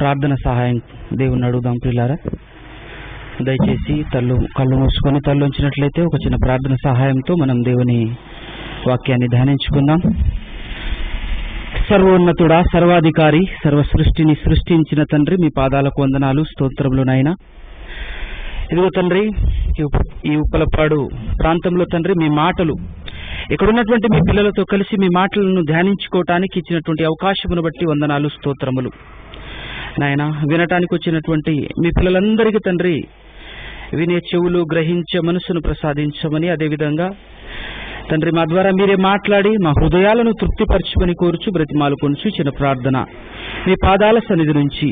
ప్రార్థన సహాయం దేవుని అడుగుదాం ప్రియులారా. దయచేసి కళ్ళు మూసుకొని తల్లు ఉంచినట్లయితే ఒక చిన్న ప్రార్థన సహాయంతో మనం దేవుని వాక్యాన్ని ధ్యానించుకుందాం. సర్వోన్నతుడా, సర్వాధికారి, సర్వ సృష్టిని సృష్టించిన తండ్రి, మీ పాదాలకు వందనాలు, స్తోత్రములు నాయనా. ఇదిగో తండ్రి, ఈ ఉప్పలపాడు ప్రాంతంలో తండ్రి మీ మాటలు ఇక్కడ ఉన్నటువంటి మీ పిల్లలతో కలిసి మీ మాటలను ధ్యానించుకోవటానికి ఇచ్చినటువంటి అవకాశమును బట్టి వందనాలు, స్తోత్రములు నాయన. వినటానికి వచ్చినటువంటి మీ పిల్లలందరికీ తండ్రి వినే చెవులు, గ్రహించే మనసును ప్రసాదించమని, అదేవిధంగా తండ్రి మా ద్వారా మీరే మాట్లాడి మా హృదయాలను తృప్తిపరచుమని కోరుచు బ్రతిమాలుకొనుచు చిన్న ప్రార్థన మీ పాదాల సన్నిధి నుంచి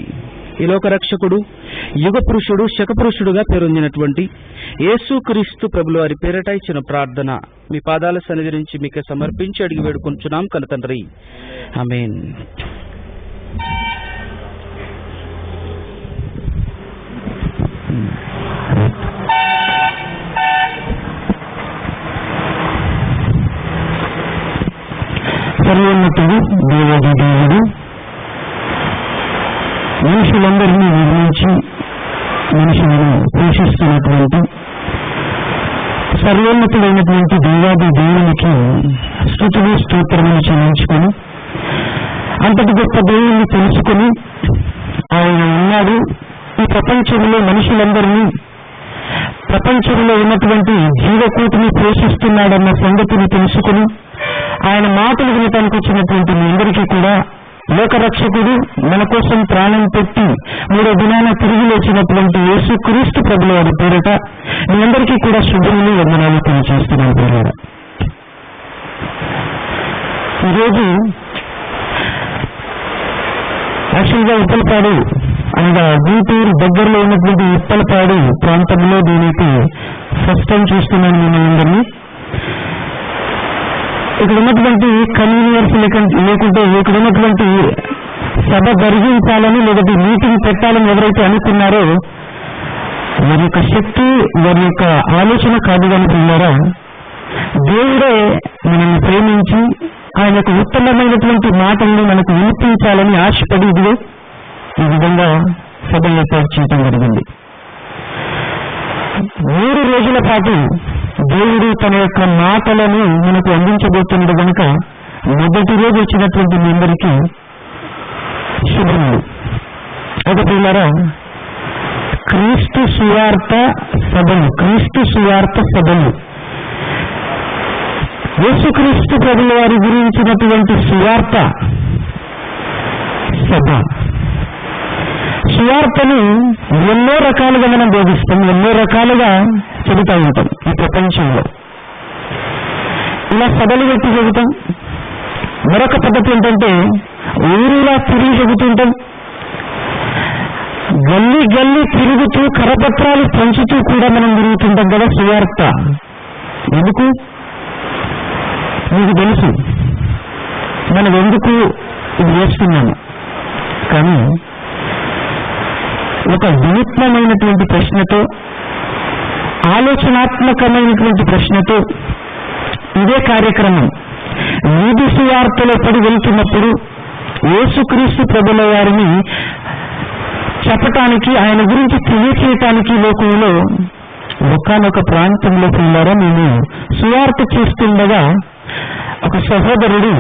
ఈ లోక రక్షకుడు, యుగ పురుషుడు, శకపురుషుడుగా పేరొందినటువంటి యేసుక్రీస్తు ప్రభుల వారి పేరట ఇచ్చిన ప్రార్థన మీ పాదాల సన్నిధి నుంచి మీకు సమర్పించి అడిగి వేడుకొంచున్నాం కన్న తండ్రి, ఆమేన్. సర్వోన్నతుడు దేవాది దేవుడు మనుషులందరినీ నిర్మించి మనుషులను పోషిస్తున్నటువంటి సర్వోన్నతుడైనటువంటి దేవాది దేవునికి స్తుతులు, స్తోత్రములు చెల్లించుకొని అంతటి గొప్ప దేవుణ్ణి తెలుసుకొని ఆయన ఉన్నాడు, ఈ ప్రపంచంలో మనుషులందరినీ, ప్రపంచంలో ఉన్నటువంటి జీవకోటిని పోషిస్తున్నాడన్న సంగతిని తెలుసుకుని ఆయన మాటలు వినటానికి వచ్చినటువంటి మీ అందరికీ కూడా లోకరక్షకుడు మన కోసం ప్రాణం పెట్టి 3వ దినాన తిరిగి లేచినటువంటి యేసుక్రీస్తు ప్రభుల వారి పేరిట మీ అందరికీ కూడా శుభములు, వందనాలు తెలియజేస్తున్నాను పేరు. ఈరోజు యాక్చువల్గా ఉప్పలపాడు అనగా గుంటూరు దగ్గరలో ఉన్నటువంటి ఉప్పలపాడు ప్రాంతంలో దీనికి ఫస్ట్ టైం చూస్తున్నాను మిమ్మల్ని అందరినీ. ఇక్కడ ఉన్నటువంటి కన్వీనియన్స్ లేకుంటే ఇక్కడ ఉన్నటువంటి సభ జరిగించాలని లేదంటే మీటింగ్ పెట్టాలని ఎవరైతే అనుకున్నారో వారి యొక్క శక్తి, వారి యొక్క ఆలోచన కాదు అనుకున్నారా, దేవుడే మనల్ని ప్రేమించి ఆయన యొక్క ఉత్తమమైనటువంటి మాటలను మనకు వినిపించాలని ఆశపడి ఇదిగో ఈ విధంగా సభ ఏర్పాటు చేయడం జరిగింది. 3 రోజుల పాటు దేవుడు తన యొక్క మాటలను మనకు అందించబోతున్నది కనుక మొదటి రోజు వచ్చినటువంటి మీ అందరికీ శుభములు. ఒక పిల్లరా, క్రీస్తు సువార్త సభలు యేసుక్రీస్తు ప్రభుల వారి గురించినటువంటి సువార్త సభ. సువార్తను ఎన్నో రకాలుగా మనం బోధిస్తాం, ఎన్నో రకాలుగా చెబుతూ ఉంటాం ఈ ప్రపంచంలో. ఇలా సభలు పెట్టి చెబుతాం. మరొక పద్ధతి ఏంటంటే ఊరులా తిరిగి చెబుతుంటాం. గల్లీ గల్లీ తిరుగుతూ కరపత్రాలు పంచుతూ కూడా మనం తిరుగుతుంటాం కదా సువార్త. ఎందుకు మీకు తెలుసు, మనం ఎందుకు ఇది చేస్తున్నాము. కానీ ఒక వినూత్నమైనటువంటి ప్రశ్నతో, ఆలోచనాత్మకమైనటువంటి ప్రశ్నతో ఇదే కార్యక్రమం వీధి సువార్తలో పడి వెళ్తున్నప్పుడు యేసుక్రీస్తు ప్రభుల వారిని చెప్పటానికి, ఆయన గురించి తెలియచేయటానికి లోకంలో ఒకానొక ప్రాంతంలో పిల్లరా మేము సువార్త చేస్తుండగా ఒక సహోదరుడు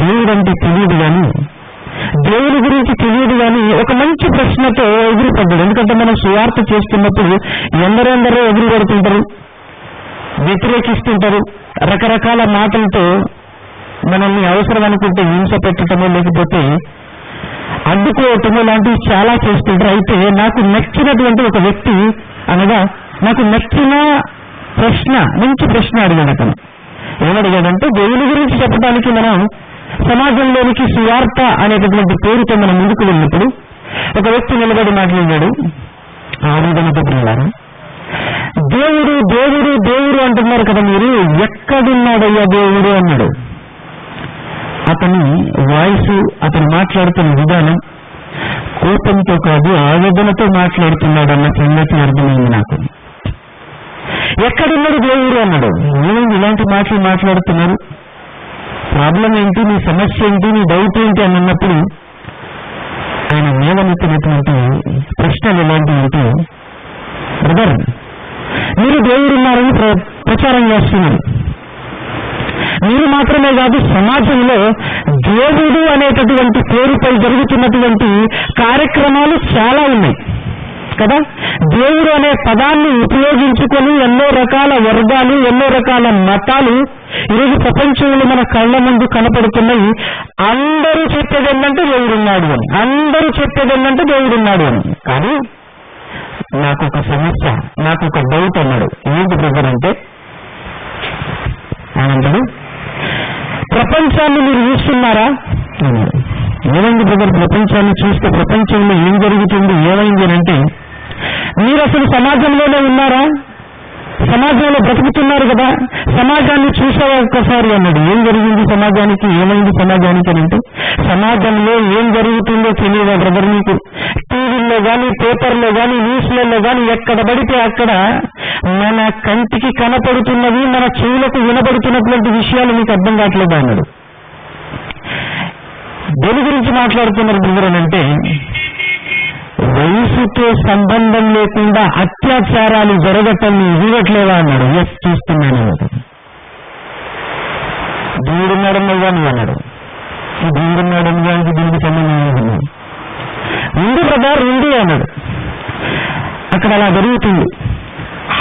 దేవుడంటే తెలియదు కానీ, దేవుని గురించి తెలియదు కానీ ఒక మంచి ప్రశ్నతో ఎగిరిపడ్డాడు. ఎందుకంటే మనం సువార్త చేస్తున్నప్పుడు ఎందరెందరో ఎగిరిపడుతుంటారు, వ్యతిరేకిస్తుంటారు, రకరకాల మాటలతో మనల్ని అవసరం అనుకుంటే హింస పెట్టడమో లేకపోతే అడ్డుకోవటమో లాంటివి చాలా చేస్తుంటారు. అయితే నాకు నచ్చినటువంటి ఒక వ్యక్తి, అనగా నాకు నచ్చిన ప్రశ్న, మంచి ప్రశ్న అడిగాడు. అతను ఏమడిగాడంటే, దేవుని గురించి చెప్పడానికి మనం సమాజంలోనికి సువార్త అనేటటువంటి పేరుతో మనం ముందుకు వెళ్ళినప్పుడు ఒక వ్యక్తి నిలబడి మాట్లాడాడు. ఆవేదనతో పిల్లారా, దేవుడు దేవుడు దేవుడు అంటున్నారు కదా మీరు, ఎక్కడున్నాడయ్యా దేవుడు అన్నాడు. అతని వాయిస్, అతను మాట్లాడుతున్న విధానం కోపంతో కాదు ఆవేదనతో మాట్లాడుతున్నాడు అన్న సంగతి అర్థమైంది నాకు. ఎక్కడున్నాడు దేవుడు అన్నాడు. ఏమైంది ఇలాంటి మాటలు మాట్లాడుతున్నారు, ప్రాబ్లం ఏంటి, నీ సమస్య ఏంటి, నీ డౌట్ ఏంటి అని అన్నప్పుడు ఆయన లేవనెత్తినటువంటి ప్రశ్నలు ఎలాంటివంటే, బ్రదర్ మీరు దేవుడున్నారని ప్రచారం చేస్తున్నారు. మీరు మాత్రమే కాదు, సమాజంలో దేవుడు అనేటటువంటి పేరుపై జరుగుతున్నటువంటి కార్యక్రమాలు చాలా ఉన్నాయి కదా. దేవుడు అనే పదాన్ని ఉపయోగించుకొని ఎన్నో రకాల వర్గాలు, ఎన్నో రకాల మతాలు ఈరోజు ప్రపంచంలో మన కళ్ళ ముందు కనపడుతున్నాయి. అందరూ చెప్పేది ఏంటంటే దేవుడున్నాడు అని, అందరూ చెప్పేది ఏంటంటే దేవుడున్నాడు అని. కానీ నాకు ఒక సమస్య, నాకు ఒక డౌట్ అన్నాడు. ఏంటి బ్రదర్ అంటే, అనంటాడు, ప్రపంచాన్ని మీరు చూస్తున్నారా అన్నాడు. ఏమైంది బ్రదర్, ప్రపంచాన్ని చూస్తే ప్రపంచంలో ఏం జరుగుతుంది, ఏమైంది అని అంటే, మీరు అసలు సమాజంలోనే ఉన్నారా, సమాజంలో బ్రతుకుతున్నారు కదా, సమాజాన్ని చూసావా ఒక్కసారి అన్నాడు. ఏం జరిగింది సమాజానికి, ఏమైంది సమాజానికి అని అంటే, సమాజంలో ఏం జరుగుతుందో తెలియదా బ్రదర్ మీకు? టీవీల్లో కానీ, పేపర్లో కానీ, న్యూస్లలో కానీ ఎక్కడ పడితే అక్కడ మన కంటికి కనపడుతున్నవి, మన చెవులకు వినబడుతున్నటువంటి విషయాలు మీకు అర్థం కావట్లేదు అన్నాడు. దేని గురించి మాట్లాడుతున్నారు బ్రదర్ అని అంటే, వయసుతో సంబంధం లేకుండా అత్యాచారాలు జరగటం ఇవ్వట్లేదా అన్నాడు. ఎస్ చూస్తున్నాను అన్నాడు. దేవుడున్నాడని అన్నాడు. దేవుడున్నాడని దానికి దీనికి సంబంధం ఉంది బ్రదర్, ఉంది అన్నాడు. అక్కడ అలా జరుగుతుంది,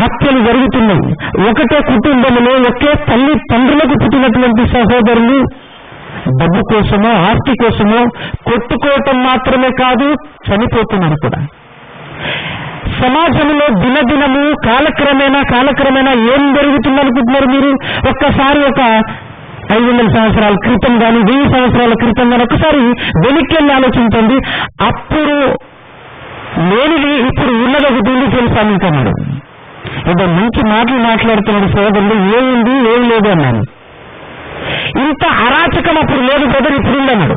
హత్యలు జరుగుతున్నాయి. ఒకటే కుటుంబంలో ఒకే తల్లి తండ్రులకు పుట్టినటువంటి సహోదరులు డబ్బు కోసమో ఆస్తి కోసమో కొట్టుకోవటం మాత్రమే కాదు, చనిపోతున్నారు కూడా. సమాజంలో దినదినము కాలక్రమేణా ఏం జరుగుతుందనుకుంటున్నారు మీరు? ఒక్కసారి ఒక 500 సంవత్సరాల క్రితం కానీ, 1000 సంవత్సరాల క్రితం కానీ ఒకసారి వెనక్కి ఆలోచించండి. అప్పుడు లేనిది ఇప్పుడు ఉన్నది ఒకటి ఉంది తెలుసా మీకు అన్నాడు. ఏదో మంచి మాటలు మాట్లాడుతున్నాడు సోదరులు, ఏముంది ఏం లేదు అన్నాను. ఇంత అరాచకం అప్పుడు లేదు బ్రదర్, ఇప్పుడు ఉందన్నాడు.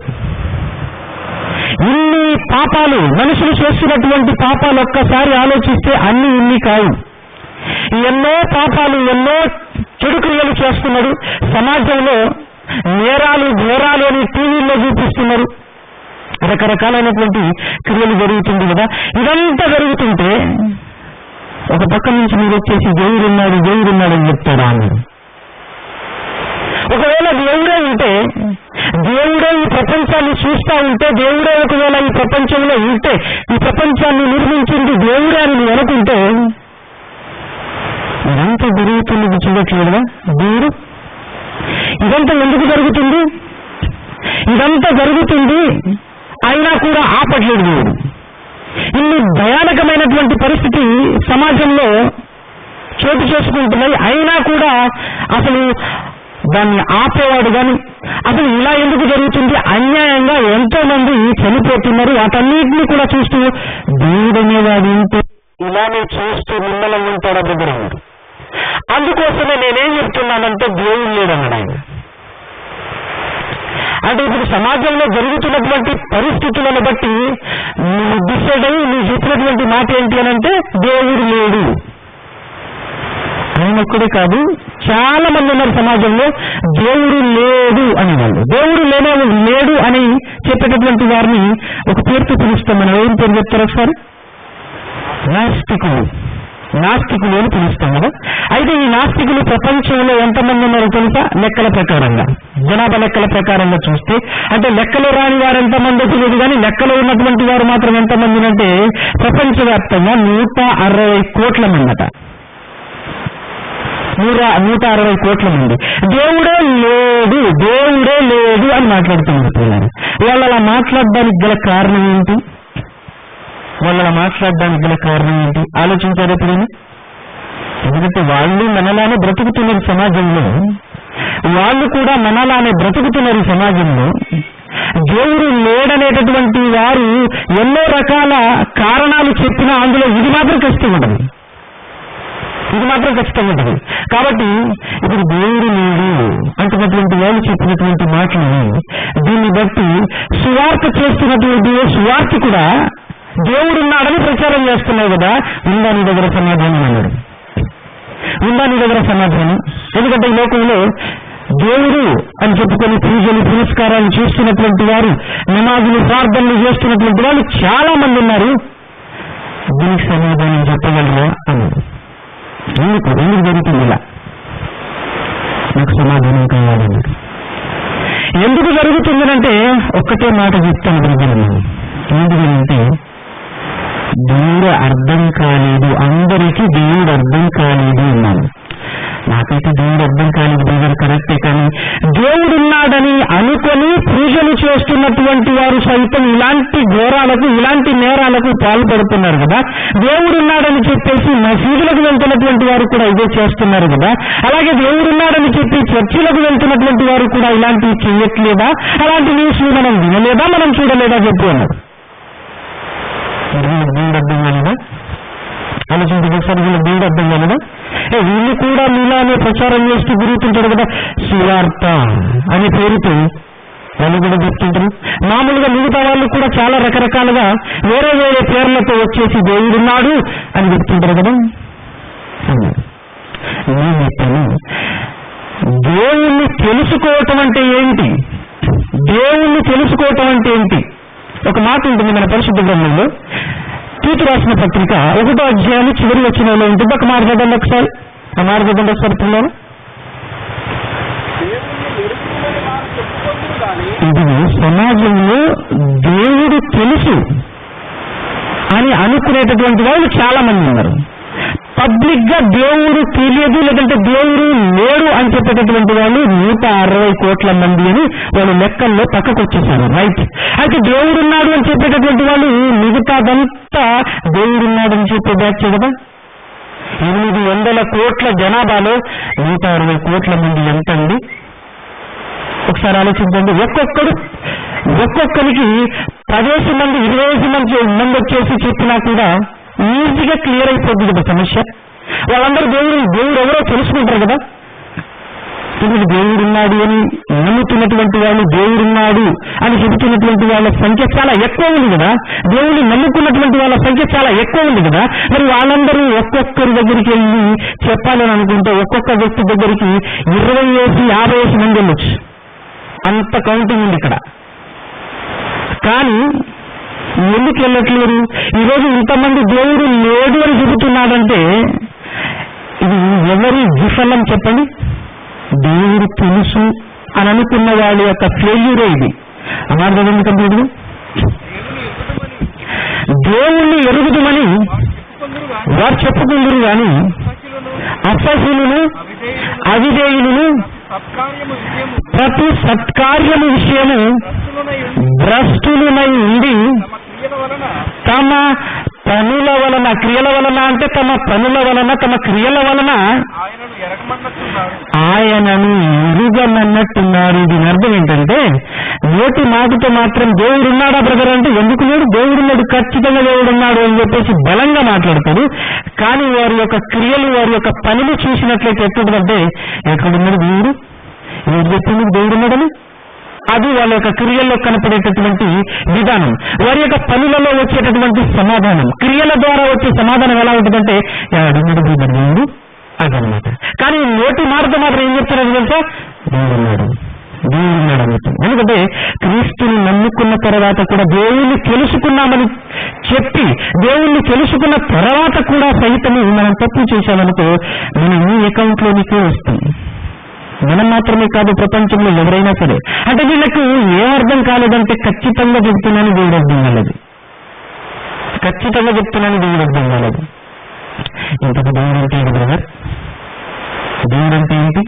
ఇన్ని పాపాలు, మనుషులు చేస్తున్నటువంటి పాపాలు ఒక్కసారి ఆలోచిస్తే అన్ని ఇన్ని కావు. ఎన్నో పాపాలు, ఎన్నో చెడు క్రియలు చేస్తున్నాడు. సమాజంలో నేరాలు ఘోరాలు అని టీవీల్లో చూపిస్తున్నారు. రకరకాలైనటువంటి క్రియలు జరుగుతుంది కదా. ఇదంతా జరుగుతుంటే ఒక పక్క నుంచి మీరు వచ్చేసి దేవుడున్నాడు అని చెప్తాడా అన్నాడు. ఒకవేళ దేవుడే ఉంటే, దేవుడే ఈ ప్రపంచాన్ని చూస్తా ఉంటే, దేవుడే ఒకవేళ ఈ ప్రపంచంలో ఉంటే, ఈ ప్రపంచాన్ని నిర్మించింది దేవుడే అని నువ్వు అనుకుంటే, ఇదంతా జరుగుతున్నది చూడట్లేదుగా దేవుడు? ఇదంతా ఎందుకు జరుగుతుంది? ఇదంతా జరుగుతుంది అయినా కూడా ఆపట్లేదు దేవుడు. ఇన్ని భయానకమైనటువంటి పరిస్థితి సమాజంలో చోటు చేసుకుంటున్నాయి, అయినా కూడా అసలు దాన్ని ఆపేవాడు కానీ, అసలు ఇలా ఎందుకు జరుగుతుంది, అన్యాయంగా ఎంతో మంది చనిపోతున్నారు, వాటన్నిటినీ కూడా చూస్తూ దేవుడు అనేవాడు ఉంటే ఇలానే చూస్తూ నిమ్మలం ఉంటాడా బ్రదర్? అందుకోసమే నేనేం చెప్తున్నానంటే దేవుడు లేడన్నాడు ఆయన. అంటే ఇప్పుడు సమాజంలో జరుగుతున్నటువంటి పరిస్థితులను బట్టి నువ్వు డిసైడ్ అయ్యి నువ్వు చెప్పినటువంటి మాట ఏంటి అని అంటే దేవుడు లేడు. ఆయన ఒక్కడే కాదు, చాలా మంది ఉన్నారు సమాజంలో దేవుడు లేడు అని వాళ్ళు. దేవుడు లేడు అని చెప్పేటటువంటి వారిని ఒక పేరుతో పిలుస్తాం. మనం ఏం పేరు చెప్తారు ఒకసారి? నాస్తికులు అని పిలుస్తాం కదా. అయితే ఈ నాస్తికులు ప్రపంచంలో ఎంతమంది ఉన్నారో తెలుసా? లెక్కల ప్రకారంగా, జనాభా లెక్కల ప్రకారంగా చూస్తే, అంటే లెక్కలో రాని వారు ఎంతమందో తెలియదు కానీ లెక్కలో ఉన్నటువంటి వారు మాత్రం ఎంతమంది అంటే ప్రపంచవ్యాప్తంగా 160 కోట్ల మంది అట. 160 కోట్ల మంది దేవుడే లేడు అని మాట్లాడుతున్నారు. వాళ్ళు అలా మాట్లాడడానికి గల కారణం ఏంటి? ఆలోచించారు ఎప్పుడైనా? ఎందుకంటే వాళ్ళు మనలానే బ్రతుకుతున్నారు సమాజంలో, దేవుడు లేడనేటటువంటి వారు ఎన్నో రకాల కారణాలు చెప్పినా అందులో ఇది మాత్రం ఖచ్చితంగా ఉంటుంది. కాబట్టి ఇప్పుడు దేవుడు లేడు అంటున్నటువంటి వాళ్ళు చెప్పినటువంటి మాటలు, దీన్ని బట్టి సువార్త చేస్తున్నటువంటి సువార్త కూడా దేవుడున్నాడని ప్రచారం చేస్తున్నావు కదా, ఉందా నీ దగ్గర సమాధానం అన్నాడు. ఎందుకంటే ఈ లోకంలో దేవుడు అని చెప్పుకొని పూజలు పురస్కారాలు చేస్తున్నటువంటి వారు, నమాజులు ప్రార్థనలు చేస్తున్నటువంటి వాళ్ళు చాలా మంది ఉన్నారు. దీనికి సమాధానం చెప్పగలరా అన్నారు. ఎందుకు జరుగుతుంది ఇలా? నాకు సమాధానం కావాలన్నారు. ఎందుకు జరుగుతుందనంటే ఒక్కటే మాట చెప్తాను బ్రదర్. ఎందుకంటే దేవుడు అర్థం కాలేదు, అందరికీ దేవుడు అర్థం కాలేదు అన్నాను. నాకైతే దేవుడు అర్థం కాలేదు బ్రదర్, కరెక్టే. కానీ దేవుడున్నాడని అనుకొని పూజలు చేస్తున్నటువంటి వారు సైతం ఇలాంటి ఘోరాలకు, ఇలాంటి నేరాలకు పాల్పడుతున్నారు కదా. దేవుడున్నాడని చెప్పేసి మసీదులకు వెళ్తున్నటువంటి వారు కూడా ఇదే చేస్తున్నారు కదా. అలాగే దేవుడున్నాడని చెప్పి చర్చిలకు వెళ్తున్నటువంటి వారు కూడా ఇలాంటివి చేయట్లేదా? అలాంటి న్యూస్ మనం వినలేదా, మనం చూడలేదా చెప్పు అన్నారు. దేవుడు అర్థం కాలేదా? ఆలోచించి ఒకసారి వీళ్ళకి దేవుడు అర్థం కాలేదా? వీళ్ళు కూడా మీలానే ప్రచారం చేస్తూ తిరుగుతుంటారు కదా, సువార్త అనే పేరుతో వాళ్ళు కూడా చెప్తుంటారు. మామూలుగా మిగతా వాళ్ళు కూడా చాలా రకరకాలుగా వేరే వేరే పేర్లతో వచ్చేసి దేవుడున్నాడు అని చెప్తుంటారు కదా. నేను చెప్పాను, దేవుణ్ణి తెలుసుకోవటం అంటే ఏంటి? దేవుణ్ణి తెలుసుకోవటం అంటే ఏంటి? ఒక మాట ఉంటుంది మన పరిశుద్ధ గ్రంథంలో, తీతు రాసిన పత్రిక 1వ అధ్యాయం చివరి వచనంలో ఉంటుంది. ఒక మాట చదవండి ఒకసారి. ఆ మాట చదవండి ఒకసారి పిల్లలు. ఇది సమాజంలో దేవుడు తెలుసు అని అనుకునేటటువంటి వాళ్ళు చాలా మంది ఉన్నారు. పబ్లిక్ గా దేవుడు తెలియదు, లేదంటే దేవుడు లేడు అని చెప్పేటటువంటి వాళ్ళు 160 కోట్ల మంది అని వాళ్ళు లెక్కల్లో పక్కకు వచ్చేసారు. రైట్. అయితే దేవుడున్నాడు అని చెప్పేటటువంటి వాళ్ళు మిగతాదంతా దేవుడున్నాడు అని చెప్పే బ్యాచ్ కదా. 800 కోట్ల జనాభాలో 160 కోట్ల మంది ఎంత అండి? ఒకసారి ఆలోచించండి. ఒక్కొక్కరికి 10 మంది 20 మంది వచ్చేసి చెప్పినా కూడా ఈజీగా క్లియర్ అయిపోద్ది కదా సమస్య. వాళ్ళందరూ దేవుడు ఎవరో తెలుసుకుంటారు కదా. ఇప్పుడు దేవుడున్నాడు అని నమ్ముతున్నటువంటి వాళ్ళు, దేవుడున్నాడు అని చెబుతున్నటువంటి వాళ్ళ సంఖ్య చాలా ఎక్కువ ఉంది కదా. దేవుడిని నమ్ముకున్నటువంటి వాళ్ళ సంఖ్య చాలా ఎక్కువ ఉంది కదా. మరి వాళ్ళందరూ ఒక్కొక్కరి దగ్గరికి వెళ్ళి చెప్పాలని అనుకుంటే ఒక్కొక్క వ్యక్తి దగ్గరికి 20-50 మంది వెళ్ళొచ్చు. అంత కౌంటింగ్ ఉంది ఇక్కడ. కానీ ఎందుకు వెళ్ళట్లేరు? ఈరోజు ఇంతమంది దేవుడు లేడు అని చెబుతున్నాడంటే ఇది ఎవరి విఫలం చెప్పండి? దేవుడు తెలుసు అని అనుకున్న వాళ్ళ యొక్క ఫెయిల్యూరే ఇది. అన్నారు ఎందుకంటే దేవుణ్ణి ఎరుగుదమని వారు చెప్పుకుందరు కానీ అసహ్యులను, అవిధేయులను ప్రతి సత్కార్యము విషయము భ్రష్టులనై ఉండి తమ పనుల వలన, క్రియల వలన అంటే తమ పనుల వలన, తమ క్రియల వలన ఆయనను ఎరుగనన్నట్టున్నారు. దీని అర్థం ఏంటంటే నోటి మాటతో మాత్రం దేవుడున్నాడా బ్రదర్ అంటే ఎందుకు లేడు? దేవుడున్నాడు, ఖచ్చితంగా దేవుడున్నాడు అని చెప్పేసి బలంగా మాట్లాడతారు. కానీ వారి యొక్క క్రియలు, వారి యొక్క పనులు చూసినట్లయితే ఎట్లుంటుందంటే ఎక్కడున్నాడు దేవుడు? ఏం చెప్తుంది దేవుడున్నాడని? అది వాళ్ళ యొక్క క్రియల్లో కనపడేటటువంటి విధానం, వారి యొక్క పనులలో వచ్చేటటువంటి సమాధానం. క్రియల ద్వారా వచ్చే సమాధానం ఎలా ఉంటుందంటే దేవుడు అదనమాట. కానీ నోటి మాటతో మాత్రం ఏం చెప్తున్నారు తెలుసా? దేవుడున్నాడు అని చెప్తుంది. ఎందుకంటే క్రీస్తుని నమ్ముకున్న తర్వాత కూడా దేవుణ్ణి తెలుసుకున్నామని చెప్పి, దేవుణ్ణి తెలుసుకున్న తర్వాత కూడా సహితము మనం తప్పు చేశామనుకో మనం ఈ అకౌంట్లోనికే వస్తుంది. మనం మాత్రమే కాదు, ప్రపంచంలో ఎవరైనా సరే. అంటే వీళ్ళకు ఏ అర్థం కాలేదంటే ఖచ్చితంగా చెప్తున్నాను దేవుడు అర్థం కాలేదు, ఖచ్చితంగా చెప్తున్నాను దేవుడు అర్థం కాలేదు. ఇంతకు దేవుడు అంటే ఏంటి బ్రదర్? దేవుడు అంటే ఏంటి?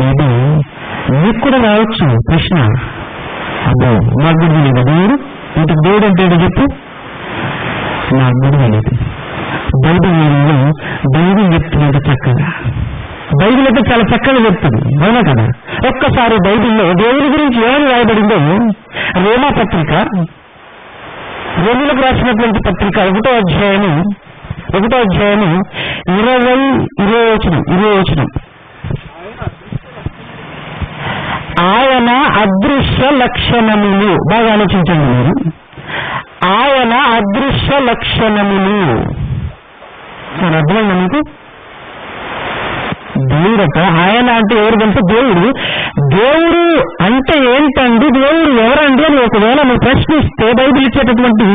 ఇది మీకు కూడా రావచ్చు ప్రశ్న. అబ్బో నాకు కూడా తెలియదు దేవుడు. ఇంతకు దేవుడు అంటే ఏంటో చెప్పు. నాకు కూడా తెలియదు. బైబిల్ చెప్తున్నట్టు చక్కగా, బైబిల్ అయితే చాలా చక్కగా చెప్తుంది, అవునా కదా? ఒక్కసారి బైబిల్లో దేవుని గురించి ఏమని రాయబడిందో రోమా పత్రిక, రోమిలకు రాసినటువంటి పత్రిక 1వ అధ్యాయము 20 వచనం. ఆయన అదృశ్య లక్షణములు, బాగా ఆలోచించండి మీరు. ఆయన అదృశ్య లక్షణములు అర్థమైందా మీకు? దేవుడట ఆయన అంటే ఎవరు కంటే నిలిచేటటువంటి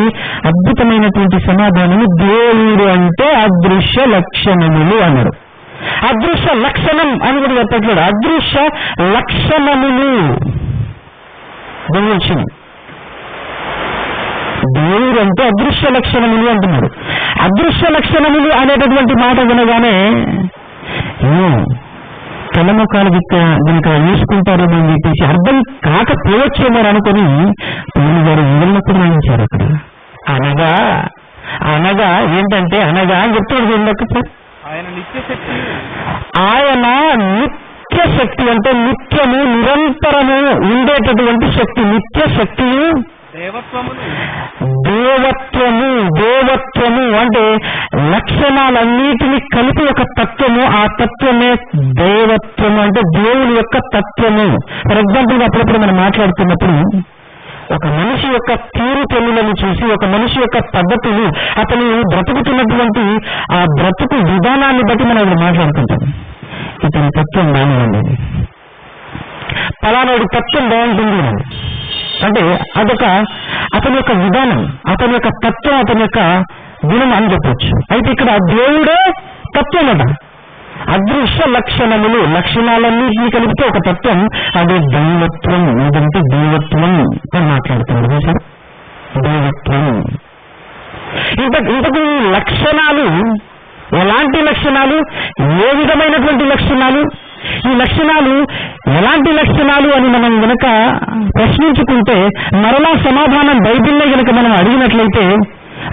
అద్భుతమైనటువంటి సమాధానము దేవుడు అంటే అదృశ్య లక్షణములు అన్నారు. అదృశ్య లక్షణం అని కూడా చెప్పట్లేదు, అదృశ్య లక్షణములు. దేవుడు అంటే అదృశ్య లక్షణములు అంటున్నారు. అదృశ్య లక్షణములు అనేటటువంటి మాట వినగానే తలముఖాలు దీనికి వేసుకుంటారేమో అని చెప్పేసి అర్థం కాకపోవచ్చేమో అనుకుని పౌలు గారు వివరణకు రాయించారు అక్కడ. అనగా అనగా ఏంటంటే అనగా అని చెప్తాడు సార్, ఆయన నిత్య శక్తి అంటే నిత్యము నిరంతరము ఉండేటటువంటి శక్తి. నిత్య శక్తియు దేవత్వము అంటే లక్షణాలన్నిటినీ కలిపి ఒక తత్వము. ఆ తత్వమే దైవత్వము అంటే దేవుని యొక్క తత్వము. ఫర్ ఎగ్జాంపుల్ అప్పుడప్పుడు మనం మాట్లాడుతున్నప్పుడు ఒక మనిషి యొక్క తీరు తెన్నులను చూసి, ఒక మనిషి యొక్క పద్ధతులు, అతను బ్రతుకుతున్నటువంటి ఆ బ్రతుకు విధానాన్ని బట్టి మనం ఇక్కడ మాట్లాడుకుంటాం. ఇతని తత్వం బాగుంది, పలానాడు తత్వం బాగుంటుంది అంటే అదొక అతని యొక్క విధానం, అతని యొక్క తత్వం, అతని యొక్క గుణం అని చెప్పచ్చు. అయితే ఇక్కడ దేవుడే తత్వం అట. అదృశ్య లక్షణములు, లక్షణాలన్నింటినీ కలిపితే ఒక తత్వం, అదే దైవత్వం. ఏదంటే దైవత్వం అని మాట్లాడుతున్నారు సార్. దైవత్వం ఇంతకు లక్షణాలు ఎలాంటి లక్షణాలు, ఏ విధమైనటువంటి లక్షణాలు, ఈ లక్షణాలు ఎలాంటి లక్షణాలు అని మనం గనక ప్రశ్నించుకుంటే మరలా సమాధానం బైబిల్లో గనక మనం అడిగినట్లయితే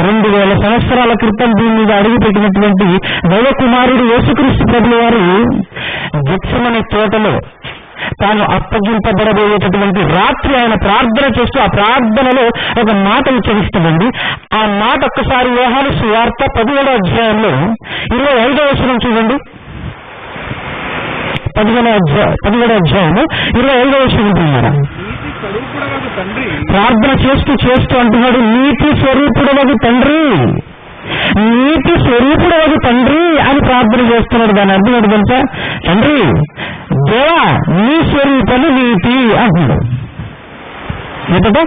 2000 సంవత్సరాల క్రితం దీని మీద అడుగుపెట్టినటువంటి దైవ కుమారుడు యేసుక్రీస్తు ప్రభుల వారు గెత్సెమనే తోటలో తాను అప్పగింపబడబోయేటటువంటి రాత్రి ఆయన ప్రార్థన చేస్తూ ఆ ప్రార్థనలో ఒక మాట ఉచ్చరిస్తుందండి. ఆ మాట ఒక్కసారి యోహాను సువార్త 17వ అధ్యాయంలో 25వ వచనం చూడండి. 17వ అధ్యాయము 25వ వచనం ఉంటున్నారా? ప్రార్థన చేస్తూ అంటున్నాడు, నీతి స్వరూపుడవగు తండ్రి, నీతి స్వరూపుడవగు తండ్రి అని ప్రార్థన చేస్తున్నాడు. దాని అర్థం ఏంటి తెలుసా? తండ్రి దేవా నీ స్వరూపము నీతి అంటున్నాడు. ఏంటంటే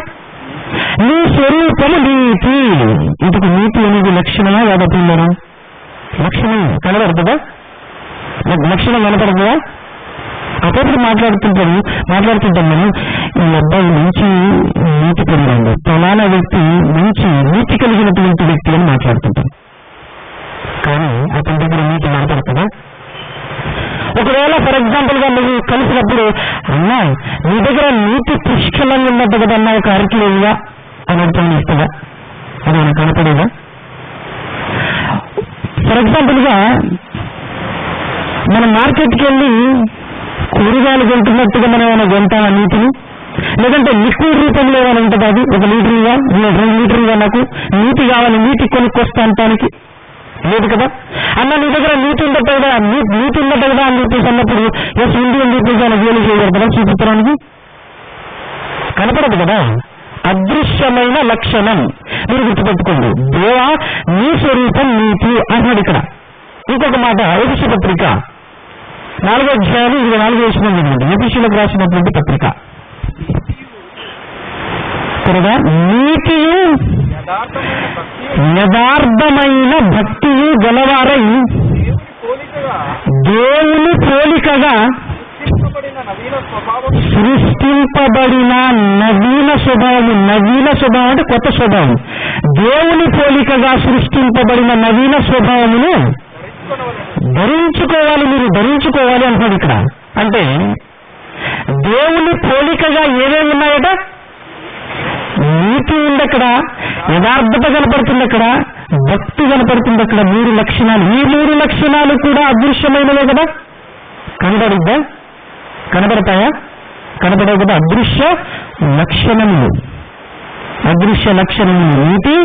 నీ స్వరూపము నీతి. ఇంతకు నీతి అనేది లక్షణమా వాడతున్నాను? లక్షణం కనబడుతుందా? లక్షణం కనపడుతుందా? అప్పుడు మాట్లాడుతుంటాం మనం, ఈ అబ్బాయి మంచి నీతి కలిగింది, ఫలానా వ్యక్తి మంచి నీతి కలిగినటువంటి వ్యక్తి అని మాట్లాడుతుంటాం. కానీ అతని దగ్గర నీతి మాట్లాడుతుందా? ఒకవేళ ఫర్ ఎగ్జాంపుల్ గా నువ్వు కలిసినప్పుడు, అన్నా నీ దగ్గర నీతి పుష్కలంగా ఉన్నట్టు కదా అన్న, ఒక అరకిలేదుగా అని అర్థం ఇస్తుందా? అది మనకు కనపడేదా? ఫర్ ఎగ్జాంపుల్ గా మనం మార్కెట్కి వెళ్ళి కూరగాయలు కొంటున్నట్టుగా మనం ఏమైనా కొంటామా నీటిని? లేదంటే లిక్విడ్ రూపంలో ఏమైనా ఉంటుంది? అది 1 లీటర్గా 2 లీటర్గా నాకు నీటి కావాలి, నీటి కొనుక్కొస్తా అంటానికి లేదు కదా. అన్న నీ దగ్గర నీటి ఉండట కదా అని చెప్పేసి అన్నప్పుడు ఎస్ ఉంది అని చెప్పేసి ఆయన వేలు చేయగలుగుతారా చూపించడానికి? కనపడదు కదా. అదృశ్యమైన లక్షణం మీరు గుర్తుపెట్టుకోండి. దేవా నీ స్వరూపం నీతి అన్నాడు ఇక్కడ. ఇంకొక మాట ఎఫెసీ పత్రిక 4వ అధ్యాయం 24వ వచనం చదవండి. ఎఫెసీయులకు రాసినటువంటి పత్రిక. త్వరగా నీతియు యథార్థమైన భక్తియు గలవారై దేవుని పోలికగా సృష్టింపబడిన నవీన స్వభావం. నవీన స్వభావం అంటే కొత్త స్వభావం. దేవుని పోలికగా సృష్టింపబడిన నవీన స్వభావమును ధరించుకోవాలి, మీరు ధరించుకోవాలి అంటున్నాడు ఇక్కడ. అంటే దేవుని పోలికగా ఏమేమి ఉన్నాయట? నీతి ఉంది అక్కడ, యథార్థత కనపడుతుంది అక్కడ, భక్తి కనపడుతుంది అక్కడ. 3 లక్షణాలు. ఈ 3 లక్షణాలు కూడా అదృశ్యమైనవే కదా. కనబడుద్దా? కనబడతాయా? కనబడవు కదా. అదృశ్య లక్షణములు. నీతి,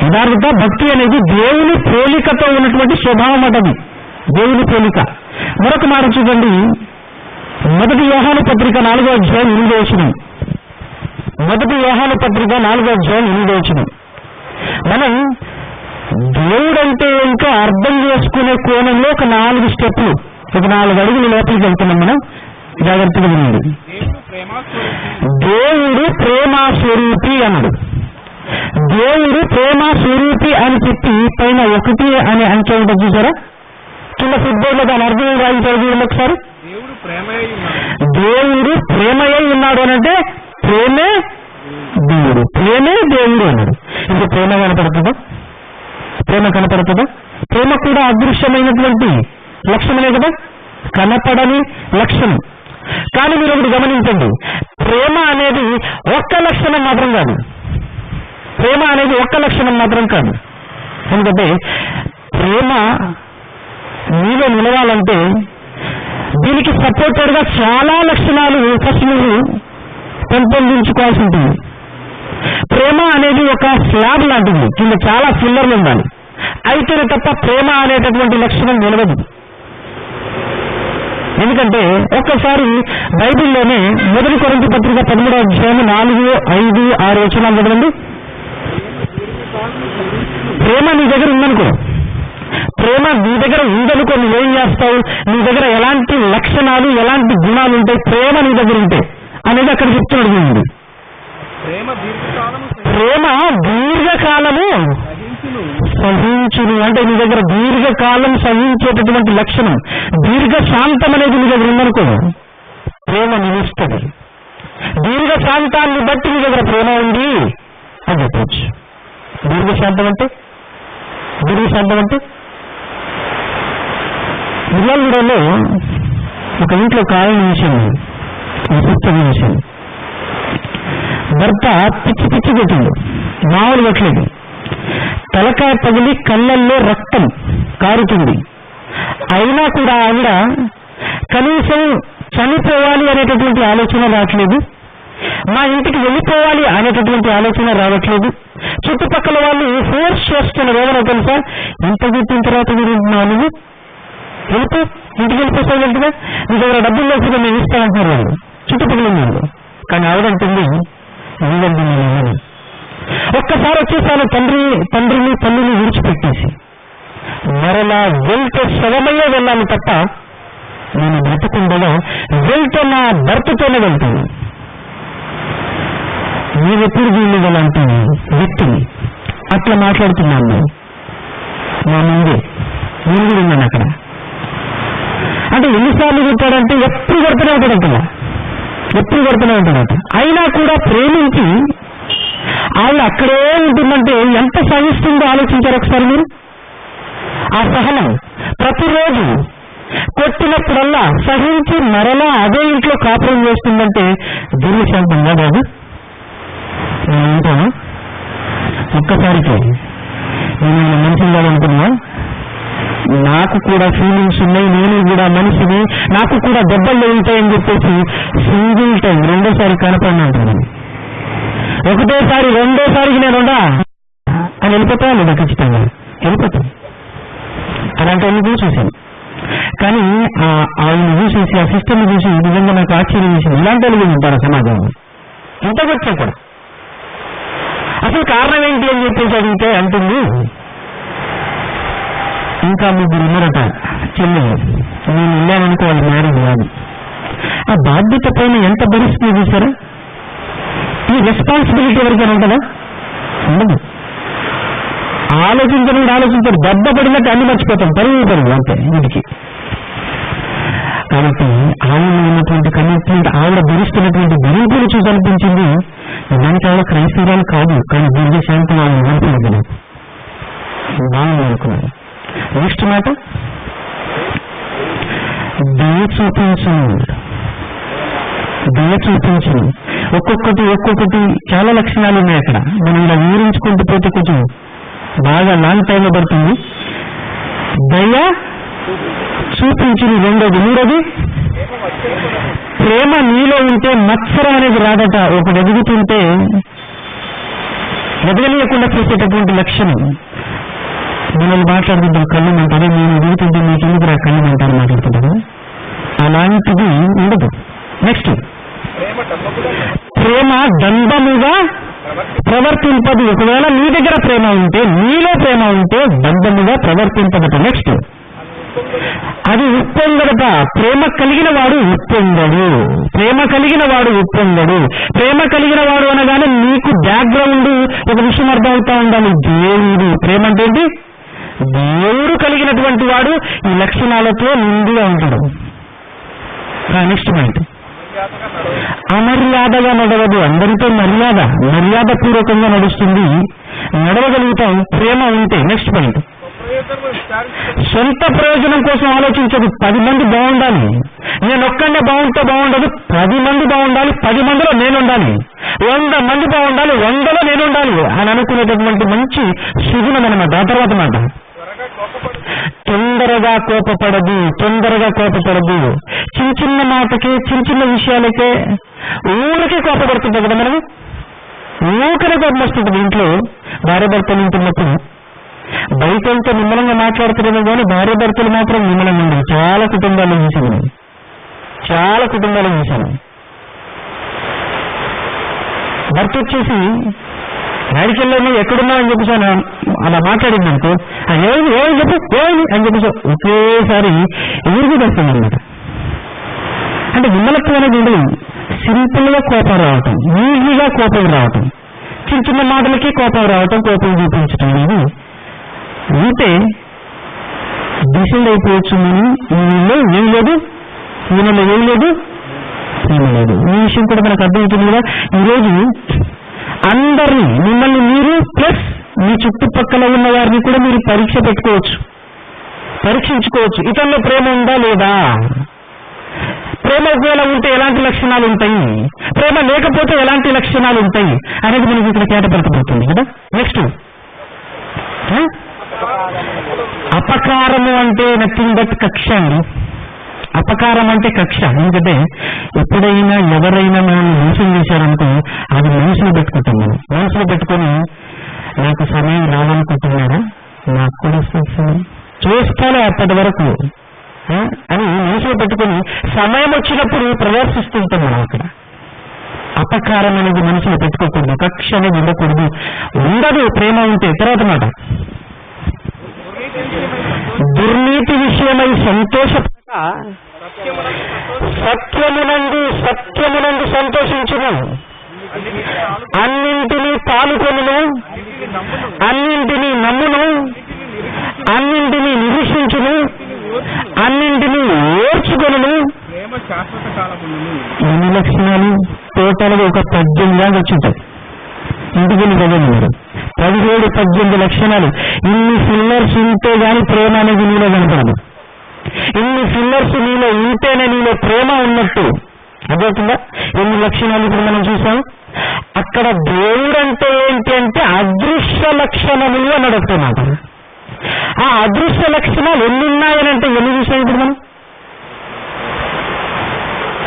యథార్థత, భక్తి అనేది దేవుని పోలికతో ఉన్నటువంటి స్వభావం అటది. దేవుని పోలిక. మరొక మాట చూడండి, 1 యోహాను పత్రిక 4వ అధ్యాయం 8వ వచనం. 1 యోహాను పత్రిక 4వ అధ్యాయం 8వ వచనం. మనం దేవుడంటే ఇంకా అర్థం చేసుకునే కోణంలో ఒక 4 స్టెప్లు, ఒక 4 అడుగులు లోపలికి వెళ్తున్నాం మనం. జాగ్రత్తగా వినండి. దేవుడు ప్రేమ స్వరూపి అన్నాడు. దేవుడు ప్రేమ స్వరూపి అని చెప్పి పైన 1 అనే అంకె ఉంటుంది చూసారా, కింద ఫుట్బాల్ లో దాని అర్థం రాయించారు చూడండి ఒకసారి. దేవుడు ప్రేమయ్య ఉన్నాడు అని అంటే ప్రేమే దేవుడు, ప్రేమే దేవుడు అన్నాడు. ఇప్పుడు ప్రేమ కనపడుతుందా? ప్రేమ కనపడుతుందా? ప్రేమ కూడా అదృశ్యమైనటువంటి లక్షణమే కదా, కనపడని లక్షణం. కానీ మీరు ఒకటి గమనించండి, ప్రేమ అనేది ఒక్క లక్షణం మాత్రం కాదు. ప్రేమ అనేది ఒక్క లక్షణం మాత్రం కాదు. ఎందుకంటే ప్రేమ మీలో నిలవాలంటే దీనికి సపోర్టెడ్ గా చాలా లక్షణాలు ఫస్ట్ మీరు పెంపొందించుకోవాల్సి ఉంటుంది. ప్రేమ అనేది ఒక స్లాబ్ లాంటిది, కింద చాలా ఫిల్లర్లు ఉండాలి, అయితేనే తప్ప ప్రేమ అనేటటువంటి లక్షణం నిలవదు. ఎందుకంటే ఒక్కసారి బైబిల్లోనే 1 కొరింథీ పత్రిక 13వ అధ్యాయం 4, 5, 6 వచనాలు చదవండి. ప్రేమ నీ దగ్గర ఉందనుకో, ప్రేమ నీ దగ్గర ఉందనుకో, నువ్వేం చేస్తావు, నీ దగ్గర ఎలాంటి లక్షణాలు ఎలాంటి గుణాలు ఉంటాయి, ప్రేమ నీ దగ్గర ఉంటాయి అనేది అక్కడ చెప్తున్నాడు. ప్రేమ దీర్ఘకాలము సహించును అంటే నీ దగ్గర దీర్ఘకాలం సహించేటటువంటి లక్షణం, దీర్ఘశాంతం అనేది నీ దగ్గర ఉందనుకో ప్రేమ నిలుస్తుంది. దీర్ఘశాంతాన్ని బట్టి నీ దగ్గర ప్రేమ ఉంది అని చెప్పచ్చు. దీర్ఘశాంతం అంటే ఇళ్ళలో ఒక ఇంట్లో కారణం విషయం విషయం, భర్త పిచ్చి పెట్టిండు, మామూలు పెట్టలేదు, తలకాయ పగిలి కళ్ళల్లో రక్తం కారుతుంది. అయినా కూడా ఆవిడ కనీసం చనిపోవాలి అనేటటువంటి ఆలోచన రావట్లేదు, మా ఇంటికి వెళ్ళిపోవాలి అనేటటువంటి ఆలోచన రావట్లేదు. చుట్టుపక్కల వాళ్ళు ఫోర్స్ చేస్తున్నారు, ఏమైనా తెలుసా, ఇంత గుర్తిన తర్వాత మీరు నువ్వు వెళ్తే ఇంటికి వెళ్ళిపోతావు, వెళ్తున్నా నీ దగ్గర డబ్బులు లేకుండా మేము ఇస్తామంటున్నారు వాళ్ళు చుట్టుపక్కల వాళ్ళు. కానీ ఆవిడంటుంది నేను ఒక్కసారి వచ్చేసాను తండ్రిని తల్లిని విడిచిపెట్టేసి మరలా వెళ్తే శవమయ్యే వెళ్ళాలి తప్ప నేను బ్రతకుండగా వెళ్తే నా భర్తతోనే వెళ్తాను. మీరెప్పుడు వీళ్ళు అలాంటి వ్యక్తిని అట్లా మాట్లాడుతున్నాను నా ముందే, నేను కూడా ఉన్నాను అక్కడ. అంటే ఎన్నిసార్లు కొట్టాడంటే ఎప్పుడు కొడుతూనే ఉంటాడంట. అయినా కూడా ప్రేమించి ఆవిడ అక్కడే ఉంటుందంటే ఎంత సహిస్తుందో ఆలోచించారు ఒకసారి మీరు. ఆ సహనం ప్రతిరోజు కొట్టినప్పుడల్లా సహించి మరలా అదే ఇంట్లో కాపురం చేస్తుందంటే దీర్ఘశాంతంగా కాదు. నేను ఉంటాను ఒక్కసారికి నేను మనిషిని కాదనుకున్నా, నాకు కూడా ఫీలింగ్స్ ఉన్నాయి, నేను కూడా మనిషిని, నాకు కూడా దెబ్బలు ఉంటాయని చెప్పేసి సింగిల్ టైం రెండోసారి కనపడిన అంటున్నాను. ఒకటోసారి రెండోసారికి నేను ఉండా అని వెళ్ళిపోతా లేదా ఖచ్చితంగా వెళ్ళిపోతాను. అలాంటి అన్ని చూసాను. కానీ ఆయన చూసేసి ఆ సిస్టమ్ చూసి నిజంగా నాకు ఆశ్చర్యం చేసింది. ఇలాంటి వాళ్ళు ఉంటారు సమాజంలో ఇంతకు వచ్చా కూడా. అసలు కారణం ఏంటి అని చెప్పేసి అడిగితే అంటుంది, ఇంకా 3 ఉన్నారట చెల్లెలు, నేను వెళ్ళాననుకో వాళ్ళు మ్యారేజ్ కాదు. ఆ బాధ్యత పైన ఎంత భరిస్తుంది చూసారా. ఈ రెస్పాన్సిబిలిటీ ఎవరికైనా ఉంటుందా? ఉండదు. ఆలోచించరు, దెబ్బ పడినట్టు అన్ని మర్చిపోతాం, పరుగు అంతే వీటికి. కాబట్టి ఆవిడ ఉన్నటువంటి కమిట్మెంట్, ఆవిడ భరిస్తున్నటువంటి భరింపులు చూసి అనిపించింది ఇలాంటి ఆవిడ క్రైస్తవురాలు కాదు, కానీ దీర్ఘశాంతం ఆవిడ అనిపించదు బాగుంది అనుకున్నాను. నెక్స్ట్ మాట, దయ చూపించు. ఒక్కొక్కటి చాలా లక్షణాలు ఉన్నాయి అక్కడ. మనం ఇలా వివరించుకుంటూ పోతే కొంచెం బాగా లాంగ్ టైం పడుతుంది. దయ చూపించుని రెండోది. మూడోది ప్రేమ నీలో ఉంటే మత్సరం అనేది రాదట. ఒకటి ఎదుగుతుంటే ఎదగలేకుండా చేసేటటువంటి లక్షణం. మనల్ని మాట్లాడుతుంటాం కళ్ళు అంటారు, నేను ఎదుగుతుంటే మీకు ఎందుకు రా కళ్ళు అంటారు మాట్లాడుతుంటారు, అలాంటిది ఉండదు. నెక్స్ట్, ప్రేమ దండముగా ప్రవర్తింపదు. ఒకవేళ నీ దగ్గర ప్రేమ ఉంటే, నీలో ప్రేమ ఉంటే దండముగా ప్రవర్తింపదట. నెక్స్ట్, అది ఉప్పొంగడట. ప్రేమ కలిగిన వాడు ఉప్పొంగడు, ప్రేమ కలిగిన వాడు ఉప్పొంగడు. ప్రేమ కలిగిన వాడు అనగానే మీకు బ్యాక్గ్రౌండ్ ఒక విషయం అర్థమవుతా ఉండాలి. దేవుడు ప్రేమ అంటే ఏంటి? దేవుడు కలిగినటువంటి వాడు ఈ లక్షణాలతో నిండుగా ఉంటాడు. నెక్స్ట్ పాయింట్, అమర్యాదగా నడవదు. అందరితో మర్యాద పూర్వకంగా నడుస్తుంది, నడవగలుగుతాం ప్రేమ ఉంటే. నెక్స్ట్ పాయింట్, సొంత ప్రయోజనం కోసం ఆలోచించదు. 10 మంది బాగుండాలి, నేను ఒక్కడే బాగుంటే బాగుండదు, 10 మంది బాగుండాలి, 10 మందిలో నేను ఉండాలి, 100 మంది బాగుండాలి, 100లో నేను ఉండాలి అని అనుకునేటటువంటి మంచి సుగుణం అన్నమాట. ఆ తర్వాత మాట, తొందరగా కోపపడదు. చిన్న మాటకి, చిన్న విషయాలకే ఊరికే కోపపడుతుంటాం కదా మనము. ఊరికే కోపం వస్తుంటుంది. ఇంట్లో భార్య భర్తలు ఉంటున్నప్పుడు బయటంతా నిమ్మలంగా మాట్లాడుతున్నాము కానీ భార్య భర్తలు మాత్రం నిమ్మలంగా ఉండదు. చాలా కుటుంబాలు చూశాను. భర్త వచ్చేసి యాడికి వెళ్ళాను, ఎక్కడున్నావు అని చెప్పేసి అలా మాట్లాడింది అనుకో, ఏమి చెప్పు అని చెప్పేసి ఒకేసారి ఎదురుకు తెస్తుంది అనమాట. అంటే విమలత్వం అనేది ఉండదు. సింపుల్ గా కోపం రావటం, ఈజీగా కోపం రావటం, చిన్న మాటలకి కోపం రావటం, కోపం చూపించటం అనేది ఉంటే డిసైడ్ అయిపోవచ్చు. ఈయనలో ఏం లేదు. ఈ విషయం కూడా మనకు అర్థమవుతుంది కదా. ఈరోజు అందరినీ, మిమ్మల్ని మీరు ప్లస్ మీ చుట్టుపక్కల ఉన్న వారిని కూడా మీరు పరీక్షించుకోవచ్చు. ఇతరులో ప్రేమ ఉందా లేదా, ప్రేమ ఒకవేళ ఉంటే ఎలాంటి లక్షణాలు ఉంటాయి, ప్రేమ లేకపోతే ఎలాంటి లక్షణాలు ఉంటాయి అనేది మనకి ఇక్కడ కేటపరచబడుతుంది కదా. నెక్స్ట్, అపకారము అంటే నథింగ్ బట్ కక్ష అండి. అపకారం అంటే కక్ష. ఎందుకంటే ఎప్పుడైనా ఎవరైనా మనల్ని మోసం చేశారనుకో అది మనసులో పెట్టుకుంటాం. మనసులో పెట్టుకొని నాకు సమయం రావాలనుకుంటున్నారా, నాకు కూడా చూస్తాలే అప్పటి వరకు అని మనసులో పెట్టుకొని సమయం వచ్చినప్పుడు ప్రదర్శిస్తుంటాం మనం. అక్కడ అపకారం అనేది మనసులో పెట్టుకోకూడదు, కక్ష అనేది ఉండదు ప్రేమ ఉంటే. తర్వాత మాట, దుర్నీతి విషయమై సంతోషపడ, సత్యమునందు సంతోషించును, అన్నింటినీ పాలుకొనును, అన్నింటినీ నమ్మును, అన్నింటినీ నిరీక్షించును, అన్నింటినీ ఓర్చుకొనును. ఎన్ని లక్షణాలు టోటల్గా ఒక 18 దాకా వచ్చింటాయి. ఇంటికి వెళ్ళి చదవండి మీరు. 17-18 లక్షణాలు. ఇన్ని ఫిల్లర్స్ ఉంటే గాని ప్రేమ అనేది నీలో కనపడదు. ఇన్ని ఫిల్లర్స్ నీలో ఉంటేనే నీలో ప్రేమ ఉన్నట్టు. అదవుతుందా? ఎన్ని లక్షణాలు ఇప్పుడు మనం చూసాం. అక్కడ దేవుడు అంటే ఏంటి అంటే అదృశ్య లక్షణములు అని అడుగుతున్నమాట. ఆ అదృశ్య లక్షణాలు ఎన్ని ఉన్నాయనంటే ఎన్ని చూసాం ఇప్పుడు మనం.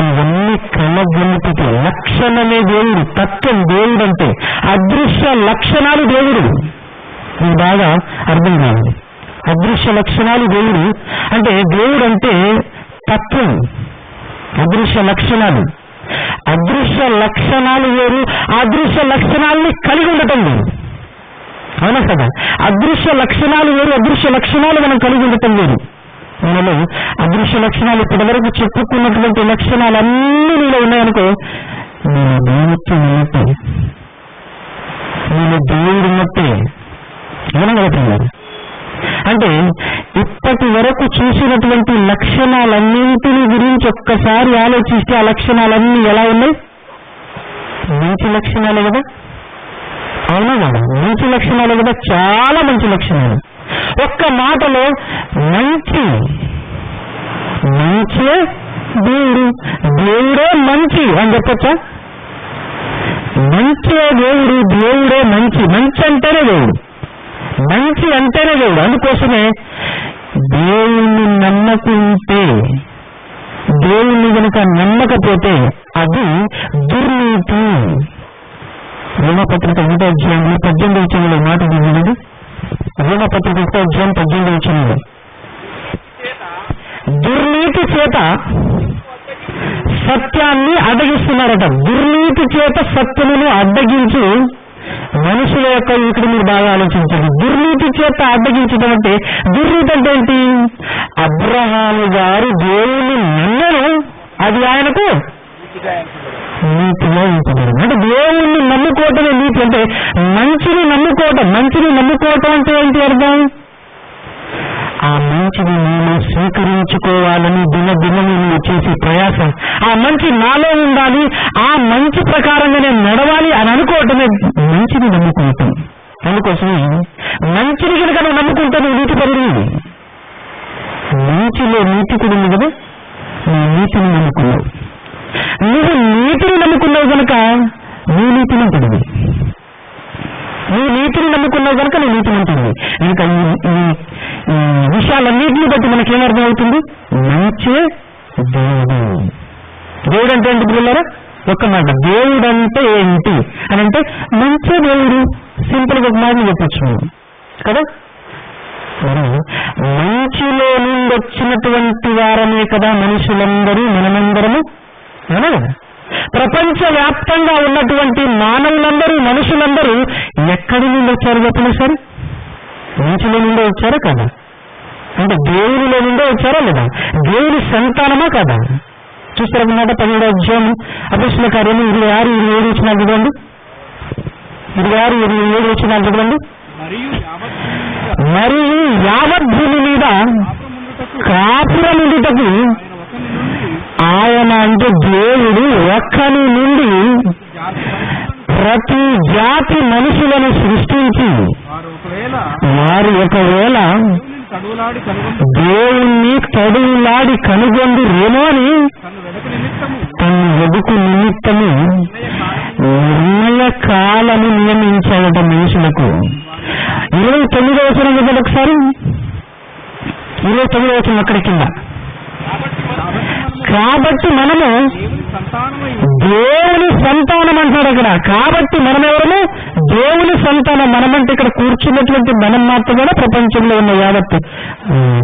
ఇవన్నీ కళ్ళగొల్లిపోతే లక్షణమే దేవుడు, తత్వం దేవుడు అంటే అదృశ్య లక్షణాలు దేవుడు. ఇది బాగా అర్థం కావాలి. అదృశ్య లక్షణాలు దేవుడు అంటే దేవుడు అంటే తత్వం, అదృశ్య లక్షణాలు. అదృశ్య లక్షణాలు వేరు, అదృశ్య లక్షణాలని కలిగి ఉండటం వేరు. అవునా కదా? అదృశ్య లక్షణాలు వేరు, అదృశ్య లక్షణాలు మనం కలిగి ఉండటం వేరు. మనలో అదృశ్య లక్షణాలు ఇప్పటివరకు చెప్పుకున్నటువంటి లక్షణాలన్నీ నీలో ఉన్నాయనుకో, నేను దేవుత్వం ఉన్నట్టే, నేను దేవుడు ఉన్నట్టే. ఏమనగలుగుతున్నారు అంటే ఇప్పటి వరకు చూసినటువంటి లక్షణాలన్నింటినీ గురించి ఒక్కసారి ఆలోచిస్తే ఆ లక్షణాలన్నీ ఎలా ఉన్నాయి? మంచి లక్షణాలే కదా. అవునా కదా? మంచి లక్షణాలే కదా, చాలా మంచి లక్షణాలు. ఒక్క మాటలో మంచి దేవుడు, దేవుడే మంచి అని చెప్పచ్చా? మంచి దేవుడు, దేవుడే మంచి. మంచి అంటేనే దేవుడు, మంచి అంటేనే దేవుడు. అందుకోసమే దేవుణ్ణి నమ్మకుంటే, దేవుణ్ణి కనుక నమ్మకపోతే అది దుర్నీతి. రోమపత్రిక 1వ అధ్యాయంలో 18వ వచనంలో మాట ఉంది. రోమపత్రిక 1వ అధ్యాయం 18వ వచనంలో, దుర్నీతి చేత సత్యాన్ని అడ్డగిస్తున్నారట. దుర్నీతి చేత సత్యమును అడ్డగించు మనుషుల యొక్క ఇక్కడ మీరు బాగా ఆలోచించండి. దుర్నీతి చేత అడ్డగించడం అంటే, దుర్నీతి అంటే ఏంటి? అబ్రహాము గారు దేవుని నమ్మరు, అది ఆయనకు నీతిగా ఉంచబడింది. అంటే దేవుణ్ణి నమ్ముకోవటమే నీతి. అంటే మంచిని నమ్ముకోవటం. మంచిని నమ్ముకోవటం అంటే ఏంటి అర్థం? ఆ మంచిని నేను స్వీకరించుకోవాలని దినదినము నేను చేసే ప్రయాసం, ఆ మంచి నాలో ఉండాలి, ఆ మంచి ప్రకారంగా నేను నడవాలి అని అనుకోవటమే మంచిని నమ్ముకోవటం. అందుకోసమే మంచిని కనుక నువ్వు నమ్ముకుంటే నువ్వు నీతి పరుడు. మంచిలో నీతి కూడా ఉంది కదా, నువ్వు నీతిని నమ్ముకున్నావు. నువ్వు నీతిని నమ్ముకున్నావు కనుక నువ్వు నీతిమంతుడివి. నువ్వు నీతిని నమ్ముకున్నావు కనుక నువ్వు నీతిమంతుడివి. ఇంకా ఈ విషయాలన్నింటినీ బట్టి మనకేమర్థం అవుతుంది? మంచే దేవుడు. దేవుడు అంటే ఏంటి పిల్లలారా? ఒక్క మాట, దేవుడు అంటే ఏంటి అని అంటే మంచే దేవుడు. సింపుల్ గా ఒక మాట చెప్పచ్చు కదా. మంచిలో నుండి వచ్చినటువంటి వారమే కదా మనుషులందరూ, మనమందరము. అవునా కదా? ప్రపంచవ్యాప్తంగా ఉన్నటువంటి మానవులందరూ, మనుషులందరూ ఎక్కడి నుండి వచ్చారు చెప్పండి సార్? మంచిలో నుండే వచ్చారా కదా? అంటే దేవునిలో నుండే వచ్చారా లేదా? దేవుని సంతానమా కదా? చూస్తారన్నమాట 17వ అధ్యాయం అపొస్తలుల కార్యము 26-27 వచనాలు చూడండి. 26-27 వచనాలు చూడండి. మరియు యావత్ భూమి మీద కాపురముండుటకు ఆయన అంటే దేవుడు ఒక్కని నుండి ప్రతి జాతి మనుషులను సృష్టించి వారు ఒకవేళ దేవుణ్ణి తడువులాడి కనుగొందురేమో అని తన వెదుకు నిమిత్తము నిర్ణయ కాలము నియమించాడట మనుషులకు. 29వ వచనం కదా ఒకసారి, 29వ వచనం అక్కడి కింద. కాబట్టి మనము దేవుని సంతానం అంటారు అక్కడ. కాబట్టి మనం ఎవరము? దేవుని సంతానం. మనమంటే ఇక్కడ కూర్చున్నటువంటి మనం మాత్రమే ప్రపంచంలో ఉన్న యావత్తు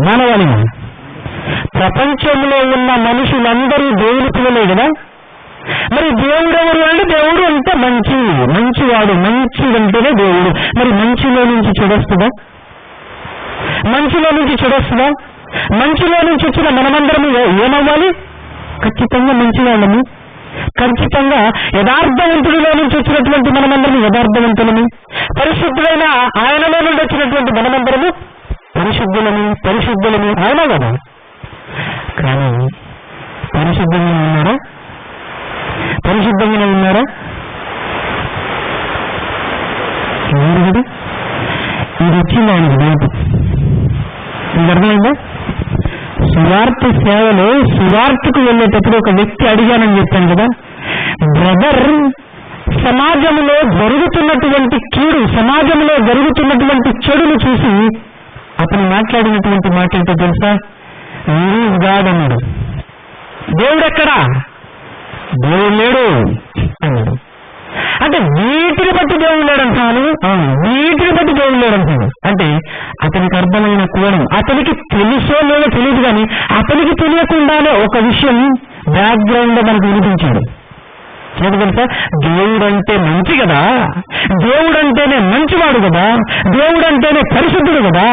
మానవాళి. ప్రపంచంలో ఉన్న మనుషులందరూ దేవుని పిల్లలే కదా. మరి దేవుడు ఎవరు అంటే దేవుడు అంటే మంచివాడు. మంచిదంటేనే దేవుడు. మరి మంచిలో నుంచి చెడొస్తుందా? మంచిలో నుంచి చెడొస్తుందా? మంచిలో నుంచి వచ్చిన మనమందరము ఏమవ్వాలి? ఖచ్చితంగా మంచివాళ్ళము. ఖచ్చితంగా యథార్థవంతుడిలో నుంచి వచ్చినటువంటి మనమందరము యథార్థవంతులము. పరిశుద్ధులైన ఆయనలో నుండి వచ్చినటువంటి మనమందరము పరిశుద్ధులము. అవునా కదా? కానీ పరిశుద్ధంగా ఉన్నారా? పరిశుద్ధంగానే ఉన్నారా? ఇది వచ్చింది ఆయనకు దేవుడు. మీకు అర్థమైందా? సువార్త సేవలో సువార్తకు వెళ్ళేటప్పుడు ఒక వ్యక్తి అడిగానని చెప్పాను కదా, బ్రదర్, సమాజంలో జరుగుతున్నటువంటి కీడు, సమాజంలో జరుగుతున్నటువంటి చెడును చూసి అతను మాట్లాడినటువంటి మాట ఏంటో తెలుసా? గాడ్ అన్నాడు. దేవుడు ఎక్కడా? దేవుడు లేడు అన్నాడు. అంటే వీటిని బట్టి దేవుడు లేడంటాను, వీటిని బట్టి దేవుడు లేడంటాను. అంటే అతనికి అర్థమైన కోణం, అతనికి తెలుసో లేదో తెలియదు, కానీ అతనికి తెలియకుండానే ఒక విషయం బ్యాక్గ్రౌండ్ లో మనకు వినిపించాడు. ఏది తెలుసా? దేవుడు అంటే మంచి కదా, దేవుడు అంటేనే మంచివాడు కదా, దేవుడు అంటేనే పరిశుద్ధుడు కదా.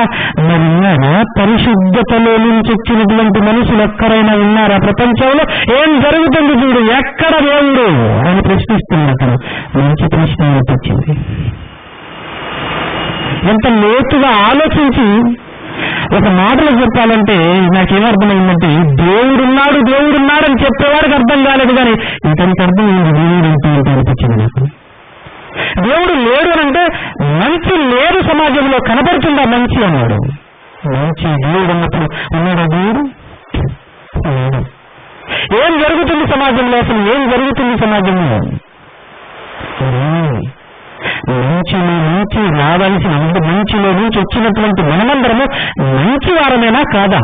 మరి ఉన్నారా? పరిశుద్ధతలో నుంచి వచ్చినటువంటి మనుషులు ఎక్కడైనా ఉన్నారా ప్రపంచంలో? ఏం జరుగుతుంది చూడు, ఎక్కడ దేవుడు అని ప్రశ్నిస్తున్నట్టు మంచి ప్రశ్న అనిపించింది. ఎంత లోతుగా ఆలోచించి ఒక మాటలో చెప్పాలంటే నాకేమర్థమైందంటే, దేవుడున్నాడని చెప్పేవాడికి అర్థం కాలేదు, కానీ ఇతనికి అర్థమైంది దేవుడు అంటే అనిపించింది నాకు. దేవుడు లేడు అంటే మంచి లేదు సమాజంలో, కనపడుతుందా మంచి అన్నాడు. మంచి దేవుడు అన్నప్పుడు ఉన్నాడా దేవుడు? ఏం జరుగుతుంది సమాజంలో? అసలు ఏం జరుగుతుంది సమాజంలో? మంచి రావాల్సిన మంచిలో నుంచి వచ్చినటువంటి మనమందరము మంచివారమేనా కాదా?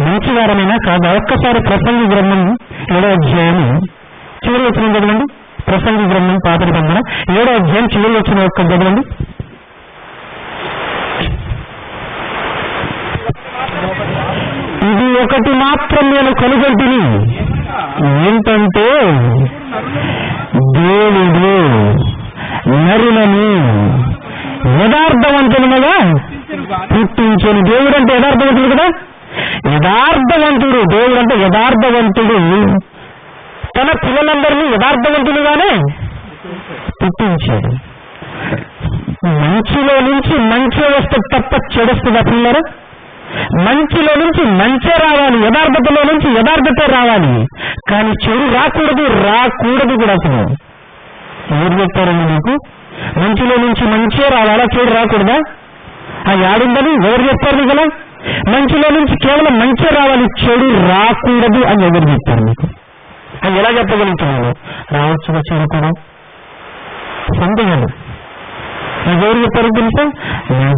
మంచివారమేనా కాదా? ఒక్కసారి ప్రసంగి గ్రంథం 7వ అధ్యాయం చివరి వచనం చదవండి. ప్రసంగి గ్రంథం పాత నిబంధన 7వ అధ్యాయం చివరి వచనం ఒక్క చదవండి. ఇది ఒకటి మాత్రం నేను కనుగొంటిని, ఏంటంటే దేవుడు నరులను యథార్థవంతులుగా పుట్టించను. దేవుడు అంటే యథార్థవంతుడు కదా, యథార్థవంతుడు. దేవుడు అంటే యథార్థవంతుడు తన పిల్లలందరినీ యథార్థవంతులుగానే పుట్టించాడు. మంచిలో నుంచి మంచి వస్తే తప్ప చెడుస్తుందా పిల్లలు? మంచిలో నుంచి మంచే రావాలి, యథార్థతలో నుంచి యథార్థతే రావాలి, కానీ చెడు రాకూడదు కూడా. అసలు ఎవరు చెప్పారండి మీకు? మంచిలో నుంచి మంచే రావాలా, చెడు రాకూడదా? అది ఆడిందని ఎవరు చెప్పారు కదా? మంచిలో నుంచి కేవలం మంచే రావాలి, చెడు రాకూడదు అని ఎవరు చెప్పారు మీకు? అది ఎలా చెప్పగలుగుతున్నాను? రావచ్చు చెడు కూడా సందేహాలు. నాకు ఎవరు చెప్పారు తెలుసా?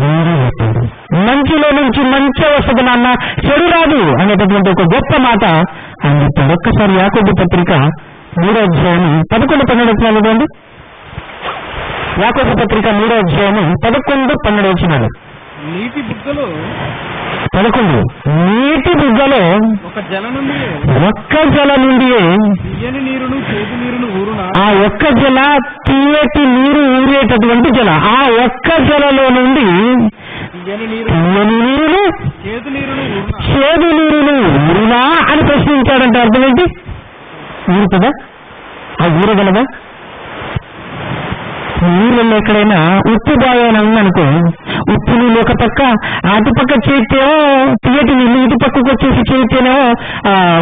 దేవుడే చెప్పారు. మంచిలో నుంచి మంచే వస్తుంది నాన్న, చెడు రాదు అనేటటువంటి ఒక గొప్ప మాట అని చెప్పాడు. ఒక్కసారి యాకోబు పత్రిక 3వ అధ్యాయం 11-12 చదవండి. యాకోబు పత్రిక 3వ అధ్యాయం 11-12 నీటి బుగ్గలో 11. నీటి బుగ్గలో ఒక్క జల నుండి ఆ ఒక్క జల తీయటి నీరు ఊరేటటువంటి జల, ఆ ఒక్క జలలో నుండి తీయని నీరును చేదు నీరును ఊరునా అని ప్రశ్నించాడంటే అర్థం ఏంటి? ఊరుతుందా? ఆ ఊరగలదా? నీళ్ళల్లో ఎక్కడైనా ఉప్పు బాగా ఉందనుకో, ఉప్పు నీళ్ళు ఒక పక్క, అటుపక్క చేతేమో తీయటి నీళ్ళు, ఇటు పక్కకు వచ్చేసి చేతేనేమో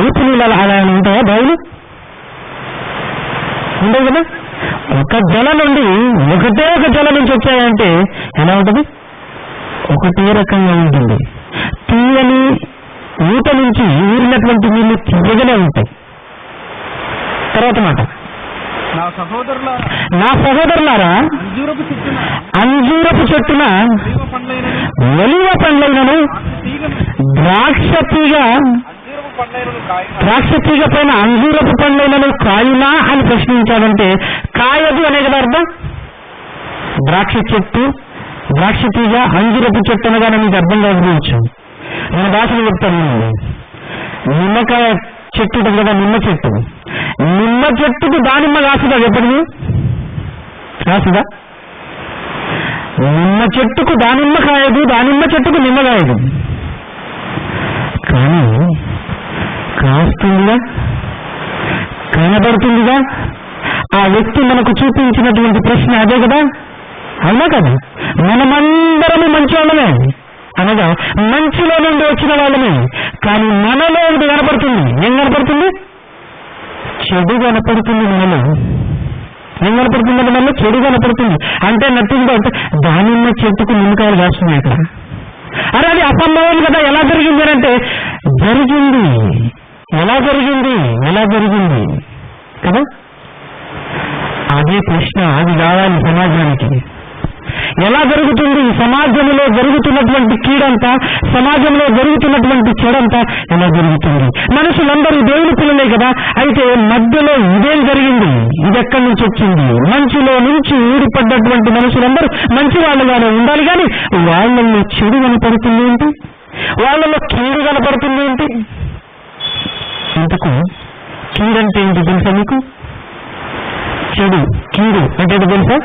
ఉప్పు నీళ్ళు అలా ఉంటాయా బావులు? ఉండవు కదా. ఒక జల నుండి ఒకటే ఒక జల నుంచి వచ్చాయంటే ఎలా ఉంటుంది? ఒకటే రకంగా ఉంటుంది. తీయని ఊట నుంచి ఊరినటువంటి నీళ్లు తీయగానే ఉంటాయి. తర్వాత మాట, నా సహోదరులారా, అంజూరపు చెట్టున ఒలివ పండ్లైనను ద్రాక్ష తీగ పైన అంజూరపు పండ్లైనను కాయునా అని ప్రశ్నించాడంటే కాయదు అనే కదా అర్థం. ద్రాక్ష తీగ అంజూరపు చెట్టు అనగానే మీకు అర్థం కాకపోవచ్చు. నేను భాషను చెప్తాను. నిమ్మకాయ చెట్టు ఉంటుంది కదా, నిమ్మ చెట్టుకు దానిమ్మ కాసుదా? చెప్పండి, కాసుదా? నిమ్మ చెట్టుకు దానిమ్మ కాయదు, దానిమ్మ చెట్టుకు నిమ్మ కాయదు, కానీ కాస్తుందిగా, కనబడుతుందిగా. ఆ వ్యక్తి మనకు చూపించినటువంటి ప్రశ్న అదే కదా, అవునా కదా? మనమందరము మంచి వాళ్ళమే అనగా మంచిలో నుండి వచ్చిన వాళ్ళమే, కానీ మనలో ఒకటి కనపడుతుంది. ఏం కనపడుతుంది? చెడు కనపడుతుంది. మనలో ఏం కనపడుతుంది? మనలో చెడు కనపడుతుంది. అంటే నచ్చింది అంటే దానిమ్మ చెట్టుకు నిమ్మకాయలు కాస్తున్నాయి ఇక్కడ. అరే అది అసంభవం కదా. ఎలా జరిగింది అంటే జరిగింది. ఎలా జరిగింది కదా. అదే ప్రశ్న, అది కావాలి సమాజానికి. ఎలా జరుగుతుంది? సమాజంలో జరుగుతున్నటువంటి కీడంతా, సమాజంలో జరుగుతున్నటువంటి చెడంతా ఎలా జరుగుతుంది? మనుషులందరూ దేవుని పిల్లలే కదా. అయితే మధ్యలో ఇదేం జరిగింది? ఇది ఎక్కడి నుంచి వచ్చింది? మంచిలో నుంచి ఊడిపడ్డటువంటి మనుషులందరూ మంచి వాళ్ళుగానే ఉండాలి, కానీ వాళ్ళల్లో చెడు కనపడుతుంది ఏంటి? వాళ్ళలో కీడు కనపడుతుంది ఏంటి? ఇంతకు కీడంటే ఏంటి తెలుసా మీకు? కీడు అంటే తెలుసా?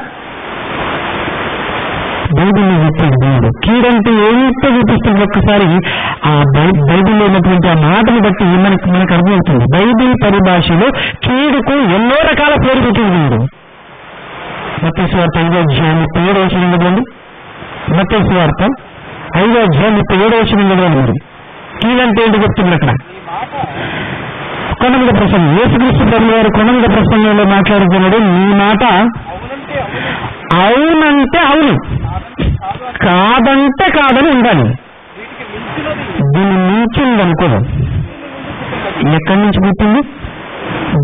బైబిల్లో చెప్పాడు దేవుడు. కీడంటే ఎంత చూపిస్తుంది ఒక్కసారి ఆ బైబిల్లో ఉన్నటువంటి ఆ మాటను బట్టి మనకు అర్థమవుతుంది. బైబిల్ పరిభాషలో కీడుకు ఎన్నో రకాల పేరు పెట్టింది దేవుడు. మత్తయి సువార్త 5వ అధ్యాయం 37వ వచనం చదవండి. మత్తయి సువార్త 5వ అధ్యాయం 37వ వచనం చదవండి. మరి కీడంటే ఏంటి చెప్తుంది అక్కడ? కొండ మీద ప్రసంగం. యేసుక్రీస్తు ప్రభువు వారు కొండ మీద ప్రసంగంలో మాట్లాడుతున్నాడు. నీ మాట అవునంటే అవును, కాదంటే కాదని ఉండాలి. దీన్ని మించిందనుకో. ఎక్కడి నుంచి పుట్టింది?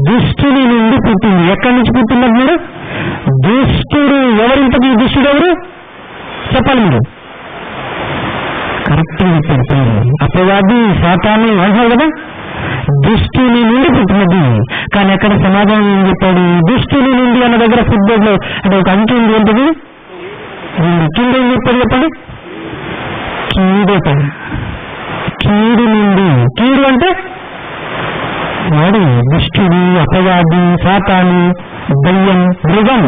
దుష్టుని నుండి పుట్టింది. ఎక్కడి నుంచి పుట్టింది మీరు? దుష్టుడు. ఎవరింతకు దుష్టుడు ఎవరు చెప్పాలి మీరు? కరెక్ట్గా చెప్పారు పేరు. అపవాది, సాతాను అంటారు కదా. దుష్టుని నుండి పుట్టినది. కానీ ఎక్కడ సమాధానం ఏం చెప్పాడు? దుష్టుని నుండి అన్న దగ్గర ఫుట్బాల్ లో అంటే ఒక అంకి ఉంది. ఏంటిది? కింద ఏం చెప్పాడు చెప్పండి? కీడట. కీడు నుండి. కీడు అంటే వాడు దుష్టుడు, అపవాది, సాతాను, దయ్యం, మృగం.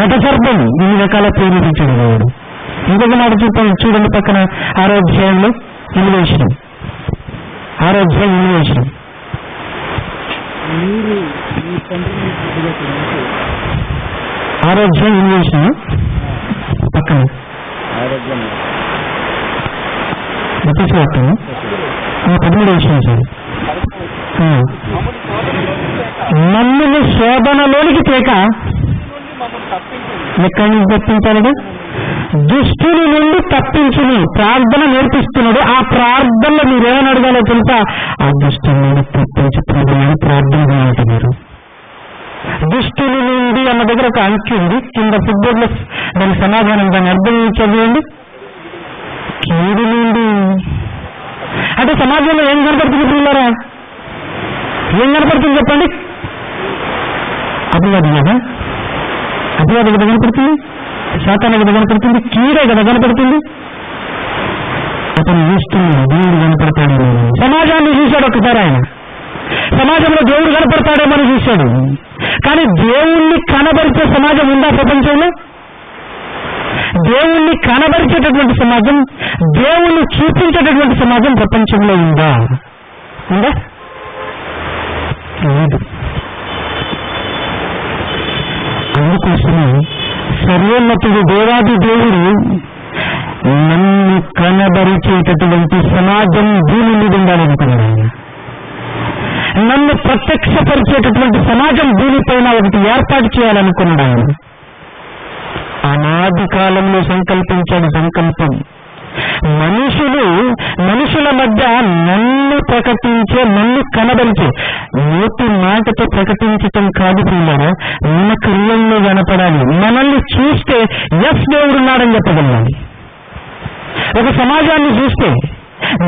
ఘటసర్పం ఇన్ని రకాల ప్రేమించాడు దేవుడు. ఇంకొక మాట చూడండి పక్కన 6వ అధ్యాయంలో ఇన్వేషన్, 6వ అధ్యాయం ఇన్వేషన్. ఆరోగ్యం ఇన్వేషన్ పక్కన ప్రతిశ్వాతం 13 విషయం సార్. మమ్మల్ని శోధనలోనికి తేక ఎక్కడి నుంచి తప్పించాడు? దుష్టుని నుండి తప్పించుని ప్రార్థన నేర్పిస్తున్నాడు. ఆ ప్రార్థనలో మీరేమని అడగాలో తెలుసా? ఆ దుష్టుని నుండి తప్పించుతున్నాడు ప్రార్థన చేయంటున్నారు. దుష్టుని నుండి అన్న దగ్గర ఒక అంకె ఉంది, కింద ఫుట్బోర్డ్లో దాని సమాధానం, దాన్ని అర్థం చదివండి. కీడు నుండి అంటే సమాజంలో ఏం కనపడుతుంది పిల్లరా? ఏం కనపడుతుంది చెప్పండి? అపవాది కదా, అపవాది కదా కనపడుతుంది, శాతాన కదా కనపడుతుంది, కీడే కదా కనపడుతుంది. అతను చూస్తున్నాడు దేవుడు కనపడతాడు. సమాజాన్ని చూశాడు ఒకసారి ఆయన, సమాజంలో దేవుడు కనపడతాడేమని చూశాడు. కానీ దేవుణ్ణి కనబరిచే సమాజం ఉందా ప్రపంచంలో? దేవుణ్ణి కనబరిచేటటువంటి సమాజం, దేవుణ్ణి చూపించేటటువంటి సమాజం ప్రపంచంలో ఉందా? ఉందా? లేదు. అందుకోసమే సర్వోన్నతుడు దేవాది దేవుడు నన్ను కనబరిచేటటువంటి సమాజం భూమి మీద ఉండాలనుకున్నాడు ఆయన. నన్ను ప్రత్యక్షపరిచేటటువంటి సమాజం భూమిపైన ఒకటి ఏర్పాటు చేయాలనుకున్నాడు ఆయన. అనాది కాలంలో సంకల్పించాడు సంకల్పం. మనుషుల మధ్య నన్ను ప్రకటించే, నన్ను కనబరిచే, నోటి మాటతో ప్రకటించటం కాదు పిల్లరా, మన క్రియల్లో కనపడాలి. మనల్ని చూస్తే ఎస్ దేవుడున్నాడని చెప్పగలగాలి. ఒక సమాజాన్ని చూస్తే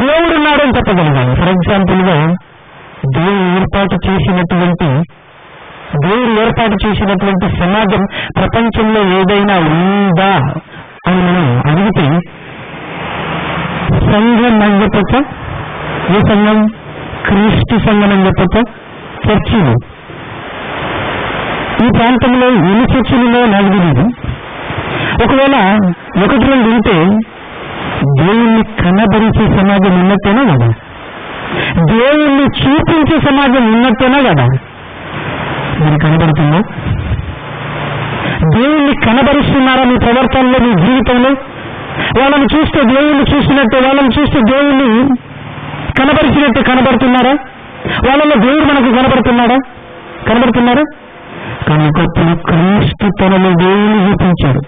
దేవుడున్నాడని చెప్పగలగాలి. ఫర్ ఎగ్జాంపుల్గా దేవుడు ఏర్పాటు చేసినటువంటి సమాజం ప్రపంచంలో ఏదైనా ఉందా అని మనం అడిగితే సంఘం అని చెప్పచ్చా? ఏ సంఘం? క్రీస్తు సంఘం అని చెప్పచ్చా? చర్చిలు. ఈ ప్రాంతంలో ఎన్ని చర్చిలులో నాకు తెలియదు. ఒకవేళ 1-2 ఉంటే దేవుణ్ణి కనబరిచే సమాజం ఉన్నట్టేనా కదా? దేవుణ్ణి చూపించే సమాజం ఉన్నట్టేనా కదా? మీరు కనబడుతుందా? దేవుణ్ణి కనబరుస్తున్నారా మీ ప్రవర్తనలో, మీ జీవితంలో? వాళ్ళని చూస్తే దేవుణ్ణి చూసినట్టే, వాళ్ళని చూస్తే దేవుణ్ణి కనబరిచినట్టు కనబడుతున్నారా? వాళ్ళలో దేవుడు మనకు కనబడుతున్నారా? కానీ ఒకప్పుడు క్రీస్తు తనలో దేవుణ్ణి చూపించాడు.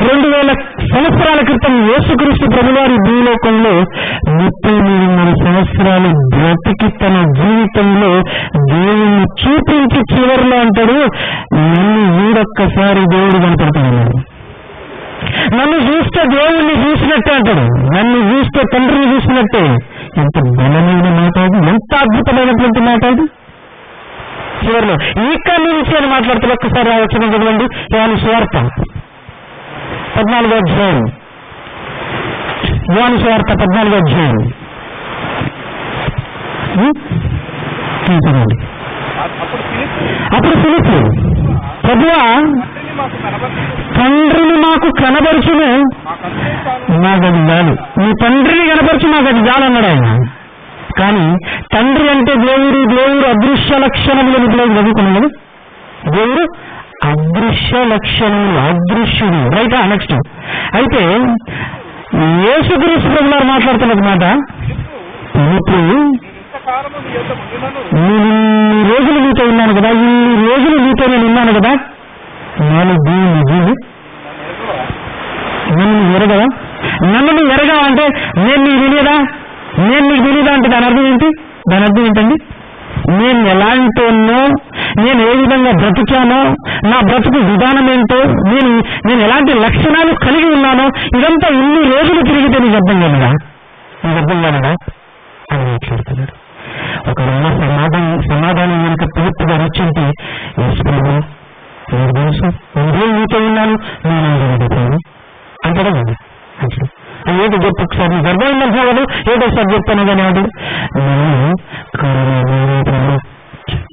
2000 సంవత్సరాల క్రితం యేసుక్రీస్తు ప్రభువారి భూలోకంలో 33 సంవత్సరాలు బ్రతికి తన జీవితంలో దేవుణ్ణి చూపించి చివరిలో అంటాడు, నన్ను వీడొక్కసారి దేవుడు కనపడుతున్నాడు. నన్ను చూస్తే దేవుణ్ణి చూసినట్టే అంటాడు, నన్ను చూస్తే తండ్రిని చూసినట్టే. ఎంత బలమైన మాట అది, ఎంత అద్భుతమైనటువంటి మాట అది. చివరిలో ఇక్కడి నుంచి అని మాట్లాడుతున్న ఒక్కసారి వచ్చిన చదవండి. యోహాను సువార్త 14వ అధ్యాయం. యోహాను సువార్త 14వ అధ్యాయం చదవండి. అప్పుడు ఫిలిప్పు, ప్రభువా తండ్రిని మాకు కనబరుచును, మాకది చాలు. నీ తండ్రిని కనబరచు, మాకది చాలు అన్నాడు ఆయన. కానీ తండ్రి అంటే దేవుడు అదృశ్య లక్షణములను చదువుకున్నాం కదా. దేవుడు అదృశ్య లక్షణములు, అదృశ్యుడు. రైటా? నెక్స్ట్ అయితే యేసుక్రీస్తు ప్రభువారు మాట్లాడుతున్నది మాట, ఇప్పుడు నేను ఇన్ని రోజులు మీతో ఉన్నాను కదా, ఇన్ని రోజులు మీతో నేను ఉన్నాను కదా, నేను దేవుని నన్ను ఎరగవా? నన్ను నువ్వు ఎరగవా అంటే నేను నీకు తెలియదా అంటే దాని అర్థం ఏంటి? దాని అర్థం ఏంటండి? నేను ఎలాంటినో, నేను ఏ విధంగా బ్రతికానో, నా బ్రతుకు విధానం ఏంటో, నేను ఎలాంటి లక్షణాలు కలిగి ఉన్నానో, ఇదంతా ఇన్ని రోజులు తిరిగితే నీకు అర్థం కాదా అని మాట్లాడుతున్నాడు. ఒకవేళ సమాధానం కనుక పూర్తిగా వచ్చింటే, నాకు తెలుసు నేను నీతో ఉన్నాను, నేను అంటాడా కదా. ఏదో చెప్పు ఒకసారి, గర్భం ఉందంటున్నా కదా, ఏదోసారి చెప్తాను కానీ వాడు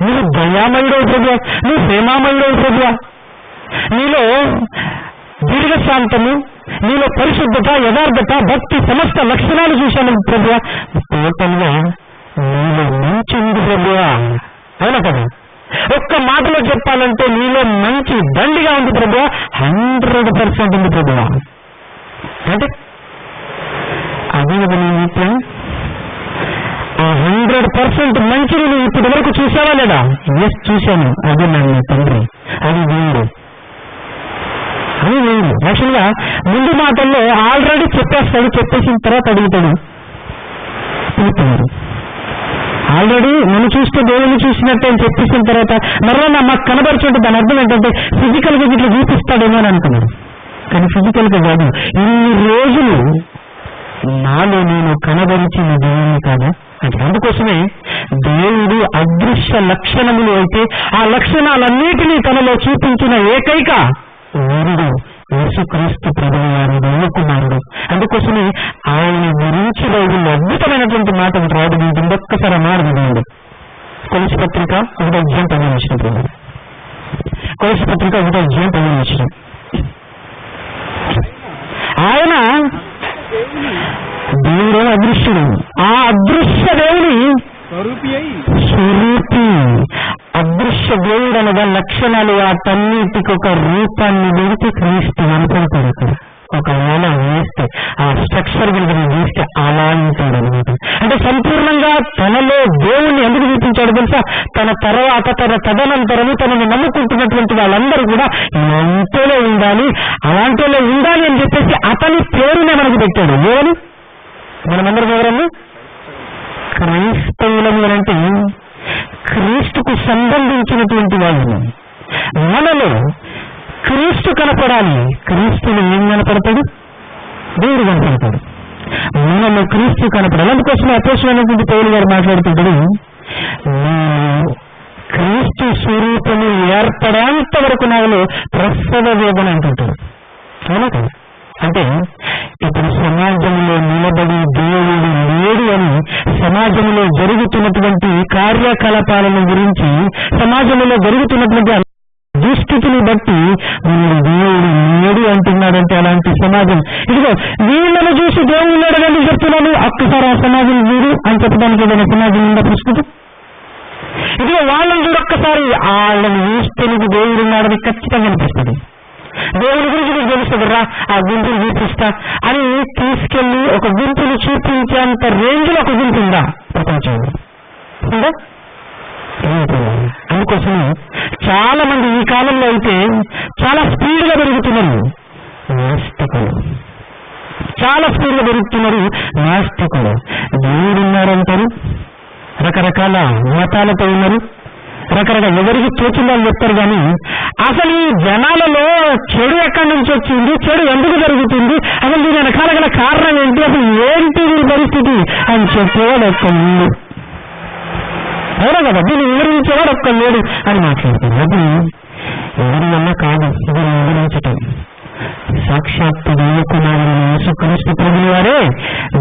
నువ్వు దయామయుడవు ప్రభువా, నువ్వు ప్రేమామయుడవు ప్రభువా, నీలో దీర్ఘశాంతము, నీలో పరిశుద్ధత, యథార్థత, భక్తి సమస్త లక్షణాలు చూశాను ప్రభువా. టోటల్గా నీలో మంచి ఉంది ప్రభువా. అవునా కదా? ఒక్క మాటలో చెప్పాలంటే నీలో మంచి దండిగా ఉంది ప్రభువా. 100% ఉంది ప్రభువా. అంటే అదే కదా నీ నిత్యం. ఆ 100% మంచిని నువ్వు ఇప్పటి వరకు చూసావా లేదా? ఎస్, చూశాను. అది నన్ను తండ్రి, అది వీడు, అది వీడు. యాక్చువల్గా ముందు మాటల్లో ఆల్రెడీ చెప్పేస్తాడు, చెప్పేసిన తర్వాత అడుగుతాడు. ఆల్రెడీ నన్ను చూస్తే దేవుని చూసినట్టే అని చెప్పేసిన తర్వాత మరలా మాకు కనబరుచుంటే దాని అర్థం ఏంటంటే ఫిజికల్గా ఇట్లా చూపిస్తాడేమో అని అనుకున్నాను. కానీ ఫిజికల్గా కాదు, ఇన్ని రోజులు నాలో నేను కనబరిచిన దేవుని కాదా అంటే. అందుకోసమే దేవుడు అదృశ్య లక్షణములు అయితే ఆ లక్షణాలన్నిటినీ తనలో చూపించిన ఏకైక వీరుడు యేసుక్రీస్తు ప్రభువు వారి నమ్ముకున్నాడు. అందుకోసమే ఆయన గురించి బైబిల్లో అద్భుతమైనటువంటి మాట రాదు. దీంట్లో ఒక్కసారి మాట వినండి. కొలసి పత్రిక 1:10 కొలసి పత్రిక 1:10 ఆయన దేవుడు అదృశ్యుడు. ఆ అదృశ్య దేవుని స్వరూపి. అదృశ్య దేవుడు అనగా లక్షణాలు వాటన్నిటికి ఒక రూపాన్ని పెడితే క్రీస్తు అనుకుంటాడు. అక్కడ ఒకవేళ వేస్తే ఆ స్ట్రక్చర్ కనుక వేస్తే అలా ఉంటాడు అనమాట. అంటే సంపూర్ణంగా తనలో దేవుణ్ణి ఎందుకు చూపించాడు తెలుసా? తన తర్వాత తన తదనంతరము తనను నమ్ముకుంటున్నటువంటి వాళ్ళందరూ కూడా ఇలాంటిలో ఉండాలి, అలాంటిలో ఉండాలి అని చెప్పేసి అతని పేరునే మనకు పెట్టాడు. ఏమని? మనమందరం ఎవరన్నా క్రైస్తవులము అంటే క్రీస్తుకు సంబంధించినటువంటి వాళ్ళు. మనలో క్రీస్తు కనపడాలి. క్రీస్తుని ఏం కనపడతాడు? దేవుడు కనపడతాడు. మనలో క్రీస్తు కనపడాలి. అందుకోసం అపోస్తలుడైనటువంటి పౌలు గారు మాట్లాడుతుంటాడు, క్రీస్తు స్వరూపము ఏర్పడేంత వరకు నాలో ప్రసవ వేదన అంటుంటాడు. అవునా కదా? అంటే ఇప్పుడు సమాజంలో నిలబడి దేవుడు లేడు అని సమాజంలో జరుగుతున్నటువంటి కార్యకలాపాలను గురించి, సమాజంలో జరుగుతున్నటువంటి దుస్థితిని బట్టి దేవుడు లేడు అంటున్నాడంటే అలాంటి సమాజం. ఇదిగో వీళ్ళను చూసి దేవుడు లేడు అని చెప్తున్నాను. ఒక్కసారి ఆ సమాజం వీడు అని చెప్పడానికి ఏదైనా సమాజం ఉందా ప్రస్తుతం? ఇదిగో వాళ్ళని చూడు, ఒక్కసారి వాళ్ళని చూస్తే నీకు దేవుడు ఉన్నాడని ఖచ్చితంగా అనిపిస్తుంది. దేవుని గురించి నీకు తెలుస్తుంది రా, ఆ గుంపులు చూపిస్తా అని తీసుకెళ్లి ఒక గుంపును చూపించేంత రేంజ్ లో ఒక గుంపు ఉందా ప్రపంచంలో? ఉందా? అందుకోసం చాలా మంది ఈ కాలంలో అయితే చాలా స్పీడ్ గా పెరుగుతున్నారు నాస్తికులు. చాలా స్పీడ్ గా పెరుగుతున్నారు నాస్తికులు. దేవుడున్నారంటారు, రకరకాల మతాలతో ఉన్నారు, రకరకాల ఎవరికి తోచిందో అని చెప్తారు. కానీ అసలు ఈ జనాలలో చెడు ఎక్కడి నుంచి వచ్చింది, చెడు ఎందుకు జరుగుతుంది, అసలు దీని వెనకాల గల కారణం ఏంటి, అసలు ఏంటి ఈ పరిస్థితి అని చెప్పేవాడు ఒక్క లేడు. అవునా కదా? దీన్ని వివరించేవాడు ఒక్క లేడు అని మాట్లాడుతారు. అది ఎవరి వల్ల కాదు, ఇది వివరించటం. సాక్షాత్తు దేవుకుమారుడు యేసుక్రీస్తు ప్రభువు వారే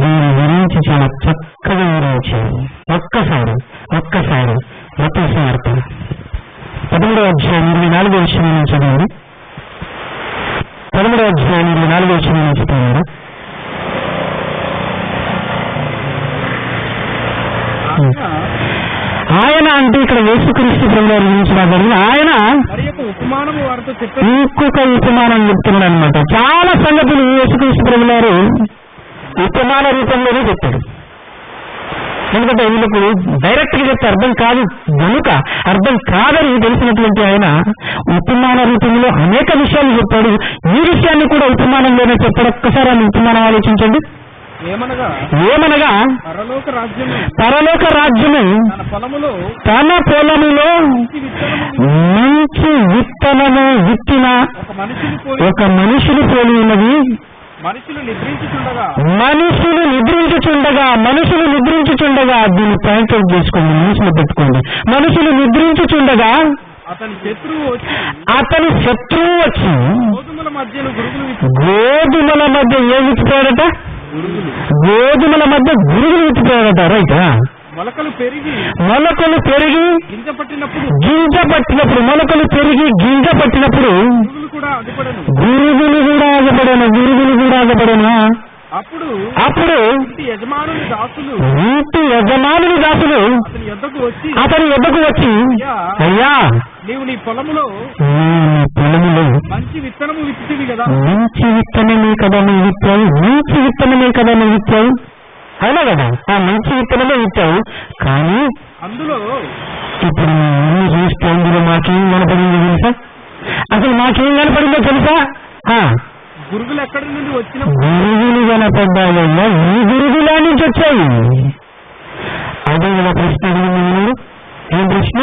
దీని గురించి చాలా చక్కగా వివరించారు. ఒక్కసారి మత్తయి సువార్త 13:24 నుంచి చదివండి. 13:24 నుంచి చదివారు. ఆయన అంటే ఇక్కడ యేసుక్రీస్తు ప్రభువు వారి గురించి మాట్లాడింది. ఆయన ఇంకొక ఉపమానం చెప్తున్నాడు అనమాట. చాలా సంగతులు యేసుక్రీస్తు ప్రభువు వారు ఉపమాన రూపంలోనే చెప్పాడు. ఎందుకంటే వీళ్ళకు డైరెక్ట్ గా చెప్తే అర్థం కాదు, కనుక అర్థం కాదని తెలిసినటువంటి ఆయన ఉపమాన రూపంలో అనేక విషయాలు చెప్పాడు. ఈ విషయాన్ని కూడా ఉపమానంలోనే చెప్పాడు. ఒక్కసారి ఆయన ఉపమానం ఆలోచించండి. ఏమనగా పరలోక రాజ్యము తన పొలములో మంచి విత్తనము విత్తిన ఒక మనుషుని పోలి ఉన్నది. మనుషులు నిద్రించుచుండగా దీన్ని పాయింట్ అవుట్ చేసుకోండి, మనసులో పెట్టుకోండి. మనుషులు నిద్రించుచుండగా అతని శత్రువు వచ్చి గోధుమల మధ్య ఏం విచ్చిపోయాడట? గోధుమల మధ్య గురుగులు విచ్చిపోయాడట. రైటా? మొలకలు పెరిగి గింజ పట్టినప్పుడు మొలకలు పెరిగి గింజ పట్టినప్పుడు గురుగులు కూడా ఆగబడను, గురుగులు కూడా ఆగబడను. అప్పుడు ఇంటి యజమానుని దాసులు అతని యొద్దకు వచ్చి, అయ్యా, నీవు నీ పొలములో మంచి విత్తనము విత్తివి కదా, మంచి విత్తనమే కదా నువ్వు విత్తావు, మంచి విత్తనమే కదా నువ్వు విత్తావు, అవునా కదా, ఆ మంచి విత్తనమే విత్తావు. కానీ అందులో ఇప్పుడు నువ్వు చూస్తే అందులో మాకేం కనపడిందో తెలుసా? అసలు మాకేం కనపడిందో తెలుసా? గురుగులు ఎక్కడి నుండి వచ్చిన? గురుగులు కనపడ్డాయయ్యా, ఈ గురుగులా నుంచి వచ్చాయి. అదే కదా ప్రశ్న అడిగింది. ఏం ప్రశ్న?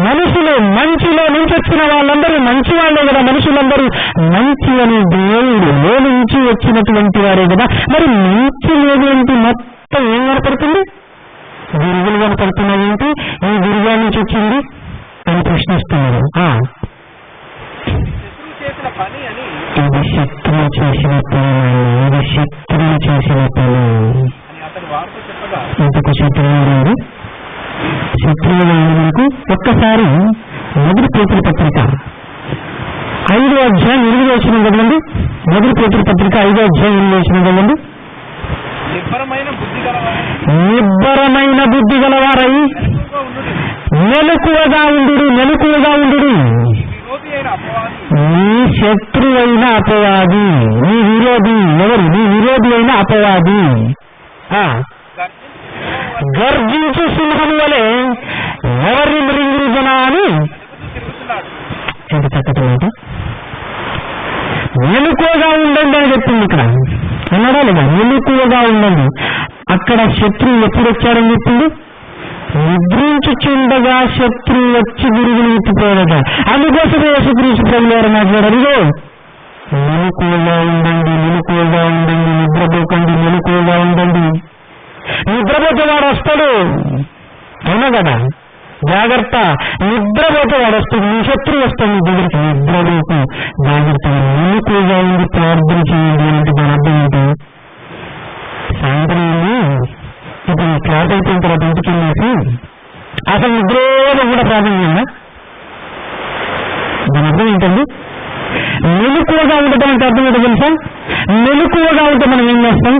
మనుషులు మంచిలో నుంచి వచ్చిన వాళ్ళందరూ మంచి వాళ్ళే కదా, మనుషులందరూ మంచి అని దేవుడిలో నుంచి వచ్చినటువంటి వారే కదా. మరి మంచి లేదేంటి? మొత్తం ఏం కనపడుతుంది? గురుగులు కనపడుతున్నాయి ఏంటి? ఈ గురుగా నుంచి వచ్చింది అని ప్రశ్నిస్తున్నారు. ఇది శత్రువు చేసిన పని, ఇది శత్రువు చేసిన పని. ఇంతకు శత్రువు శత్రువులకు ఒక్కసారి మొదటి పేతురు పత్రిక 5వ అధ్యాయం 8వ వచనం చదవండి. మొదటి పేతురు పత్రిక 5వ అధ్యాయం 8వ వచనం చదవండి. నిబ్బరమైన బుద్ధి గలవారై మెలకువగా ఉండుడు. నీ శత్రువైన అపవాది, నీ విరోధి ఎవరు? నీ విరోధి అయిన అపవాది గర్జించు సింహం వలె ఎవరిని మృంగిరుజనా అని ఎంత చక్కటి మాట. మెలకువగా ఉండండి అని చెప్పింది ఇక్కడ, అన్నాడా లేదా? మెలకువగా ఉండండి. అక్కడ శత్రువు ఎప్పుడు వచ్చాడని చెప్పింది? నిద్రించుచుండగా శత్రువు వచ్చి గురుగులు ఎత్తిపోయాడట. అందుకోసమే యేసుక్రీస్తు ప్రభువు వారు మాట్లాడారు, మెలకువగా ఉండండి, నిద్రపోకండి, మెలకువగా ఉండండి. నిద్రపోతే వాడు వస్తాడు, అవునా కదా? జాగ్రత్త, నిద్రపోతే వాడు వస్తాడు, నీ శత్రువు వస్తాడు నీ దగ్గరికి. నిద్రపోకు, జాగ్రత్తగా మెలకువగా ఉండి ప్రార్థన చేయండి అంటే దాని అర్థం ఏంటి? సాయంత్రం ఇప్పుడు క్లాస్ అయిపోయిన తర్వాత ఇంటికి వెళ్ళేసి అసలు నిద్రలో కూడా ప్రార్థన చేయాలా? దాని అర్థం ఏంటండి? మెలకువగా ఉండటం అంటే అర్థం ఏంటో తెలుసా? మెలకువగా ఉంటే మనం ఏం చేస్తాం?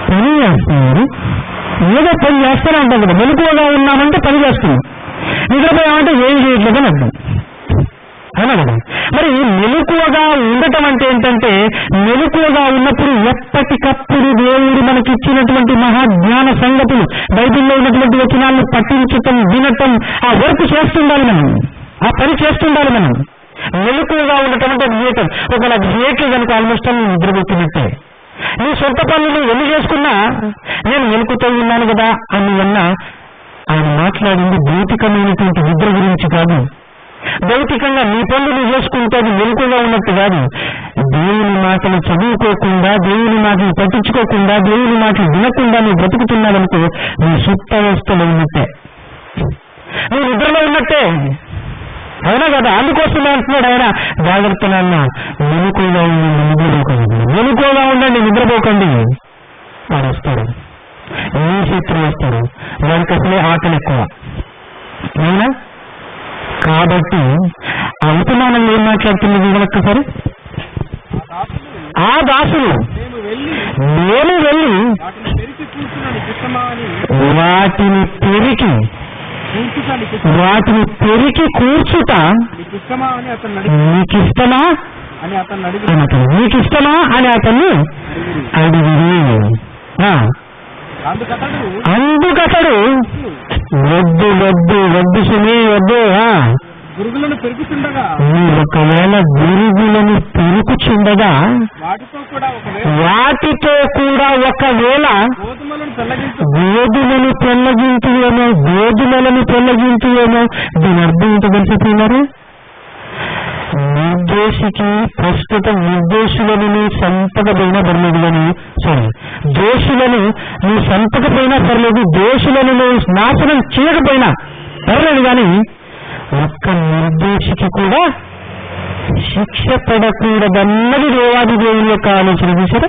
పని చేస్తున్నారు, ఏదో పని చేస్తూనే ఉంటాం కదా. మెలకువగా ఉన్నామంటే పని చేస్తున్నాం, నిద్రపోయామంటే ఏం చేయట్లేదని అర్థం, అవునా కదా? మరి మెలకువగా ఉండటం అంటే ఏంటంటే, మెలకువగా ఉన్నప్పుడు ఎప్పటికప్పుడు దేవుడు మనకి ఇచ్చినటువంటి మహాజ్ఞాన సంగతులు, బైబిల్లో ఉన్నటువంటి వచనాలను పఠించటం, వినటం, ఆ వర్క్ చేస్తుండాలి మనం, ఆ పని చేస్తుండాలి మనం. మెలకువగా ఉండటం అంటే చేయటం. ఒకవేళ చేయట్లేదు కనుక ఆల్మోస్ట్ నిద్రపోతున్నట్టే. నీ సొంత పనులు ఎన్ని చేసుకున్నా నేను మెలకుతో ఉన్నాను కదా అని ఆయన మాట్లాడింది భౌతికమైనటువంటి నిద్ర గురించి కాదు. భౌతికంగా నీ పనులు నువ్వు చేసుకుంటే అది మెలకుగా ఉన్నట్టు కాదు. దేవుని మాటలు చదువుకోకుండా, దేవుని మాటలు పట్టించుకోకుండా, దేవుని మాటలు వినకుండా నువ్వు బ్రతుకుతున్నావనుకో నీ సుప్తావస్థలో ఉన్నట్టే, నువ్వు నిద్రలో ఉన్నట్టే, అవునా కదా? అందుకోసమే అంటున్నాడు ఆయన, జాగ్రత్త నాన్న, మెలకువగా ఉండండి, నిద్రపోకండి. మెలకువగా ఉండండి, నిద్రపోకండి. వాడు వస్తాడు, నీ శత్రువు వస్తాడు, వాడికి అసలే ఆకలి ఎక్కువ, అవునా? కాబట్టి ఆ ఉపమానంలో ఏం మాట్లాడుతున్నది ఒక్కసారి? ఆ దాసులు నేను వెళ్ళి వాటిని పెరికి కూర్చుట నీకిష్టమా అని అతన్ని అడిగి, అందుకతడు వద్దు వద్దు వద్దు సుమి వద్దు, గురుగులను పెరుగుతుండగా, ఒకవేళ గురుగులను పెరుగుచుండగా వాటితో కూడా ఒకవేళ గోధుమలను పెళ్ళగింతువేమో. దీని అర్థం ఏంటో తెలిసిపోయినారు? నిర్దోషికి ప్రస్తుతం నిర్దోషులను నీ సంపకపోయినా పర్లేదు కానీ, దోషులను నీ సంపకపోయినా పర్లేదు, దోషులను నువ్వు నాశనం చేయకపోయినా పర్లేదు కానీ ఒక్క నిర్దోషికి కూడా శిక్ష పడకూడదన్నది దేవాది దేవుని యొక్క ఆలోచన. చూసారా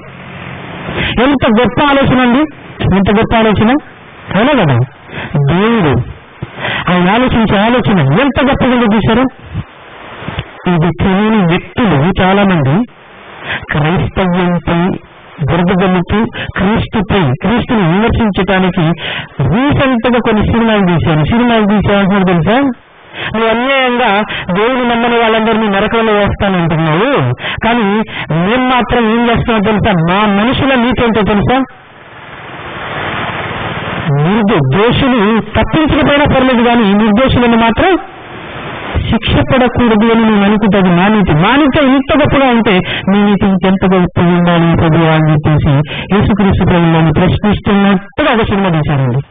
ఎంత గొప్ప ఆలోచన అండి, ఎంత గొప్ప ఆలోచన, అవునా కదా? దేవుడు ఆయన ఆలోచించే ఆలోచన ఎంత గొప్పగా చూసారా? ఇది తెలియని వ్యక్తులు చాలా మంది క్రైస్తవ్యంపై బురదగలుతూ క్రీస్తుని విమర్శించడానికి రీసెంట్ గా కొన్ని సినిమాలు తీసేవాళ్ళు తెలుసా? నువ్వు అన్యాయంగా దేవుని నమ్మని వాళ్ళందరినీ నరకంలో వేస్తానంటున్నావు, కానీ మేము మాత్రం ఏం చేస్తామో తెలుసా? మా మనుషుల నీతి ఏంటో తెలుసా? దోషులు తప్పించకపోయినా పర్లేదు, కానీ నిర్దోషులను మాత్రం శిక్ష పడకూడదు అని నేను అనుకుంటుంది మా నీతి ఇంత గొప్పగా ఉంటే మీ నీతి ఇంకెంత గొప్పగా ఉండాలి ప్రభు అని చెప్పేసి యేసుక్రీస్తు ప్రభువుని ప్రశ్నిస్తున్నట్టుగా ఒక సినిమా తీశారండి.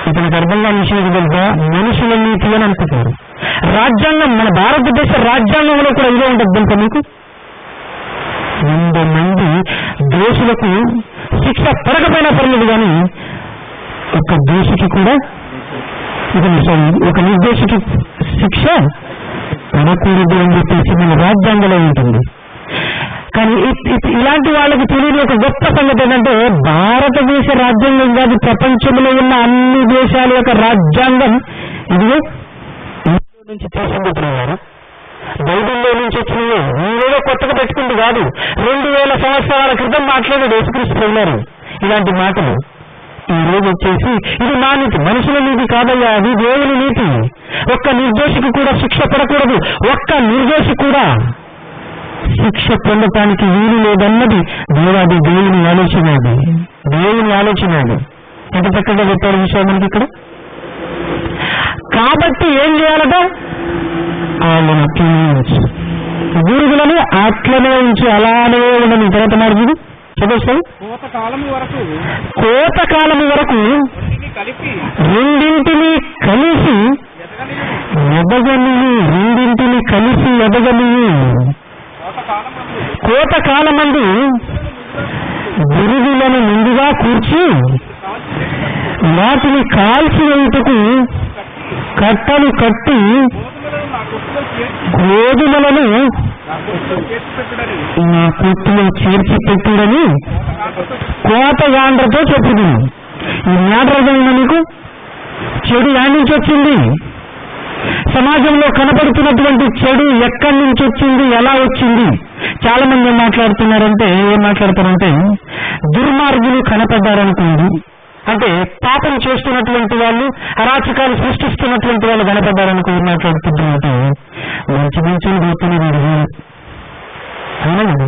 ఇతనికి అర్థం కాని విషయం తెలుసా? మనుషుల నీతి అని అనుకుంటారు. రాజ్యాంగం, మన భారతదేశ రాజ్యాంగంలో కూడా ఇదే ఉంటుంది తెలుసా మీకు? 100 మంది దోషులకు శిక్ష పడకపోయినా పర్లేదు, కానీ ఒక దోషికి కూడా ఒక నిర్దోషికి శిక్ష పడకూడదు అని చెప్పేసి మన రాజ్యాంగంలో ఉంటుంది. కానీ ఇలాంటి వాళ్ళకి తెలియని ఒక గొప్ప సంగతి ఏంటంటే, భారతదేశ రాజ్యాంగం కాదు, ప్రపంచంలో ఉన్న అన్ని దేశాల యొక్క రాజ్యాంగం ఇదిగో నుంచి తీసుకుంటున్నారు. బైబిల్లో నుంచి వచ్చినవి మీరేదో కొత్తగా పెట్టుకుంది కాదు. 2000 సంవత్సరాల క్రితం మాట్లాడాడు యేసుక్రీస్తు ప్రభువారు ఇలాంటి మాటలు. ఈ రోజు వచ్చేసి ఇది మా నీతి, మనుషుల నీతి కాదయ్యా, అది దేవుని నీతి. ఒక్క నిర్దోషికి కూడా శిక్ష పడకూడదు, ఒక్క నిర్దోషి కూడా శిక్ష పొందటానికి వీలు లేదన్నది దేవుని ఆలోచన. ఎంత చక్కగా చెప్పారు విషయం మనకి ఇక్కడ. కాబట్టి ఏం చేయాలట? వాళ్ళని గురుగులను అట్లనే ఉంచి అలానే ఉండని. తర్వాత మార్పుడు చదువుతాయి. కోతకాలము వరకు రెండింటిని కలిసి ఎదగని. కోతకాలమందు గురుగులను ముందుగా కూర్చి వాటిని కాల్చి వేయుటకు కట్టలు కట్టి గోధుమలను నా కొట్టులో చేర్చి పెట్టుడని కోతగాండ్రతో చెప్పుదు. ఈ మ్యాటర్ అర్థమైందా మీకు? చెడు యాడ్ నుంచి వచ్చింది, సమాజంలో కనపడుతున్నటువంటి చెడు ఎక్కడి నుంచి వచ్చింది, ఎలా వచ్చింది? చాలా మంది ఏం మాట్లాడతారంటే దుర్మార్గులు కనపడ్డారనుకోండి, అంటే పాపం చేస్తున్నటువంటి వాళ్ళు, అరాచకాలు సృష్టిస్తున్నటువంటి వాళ్ళు కనపడ్డారనుకో మాట్లాడుతుంటే మంచి పోతున్నారు. అవునా కదా?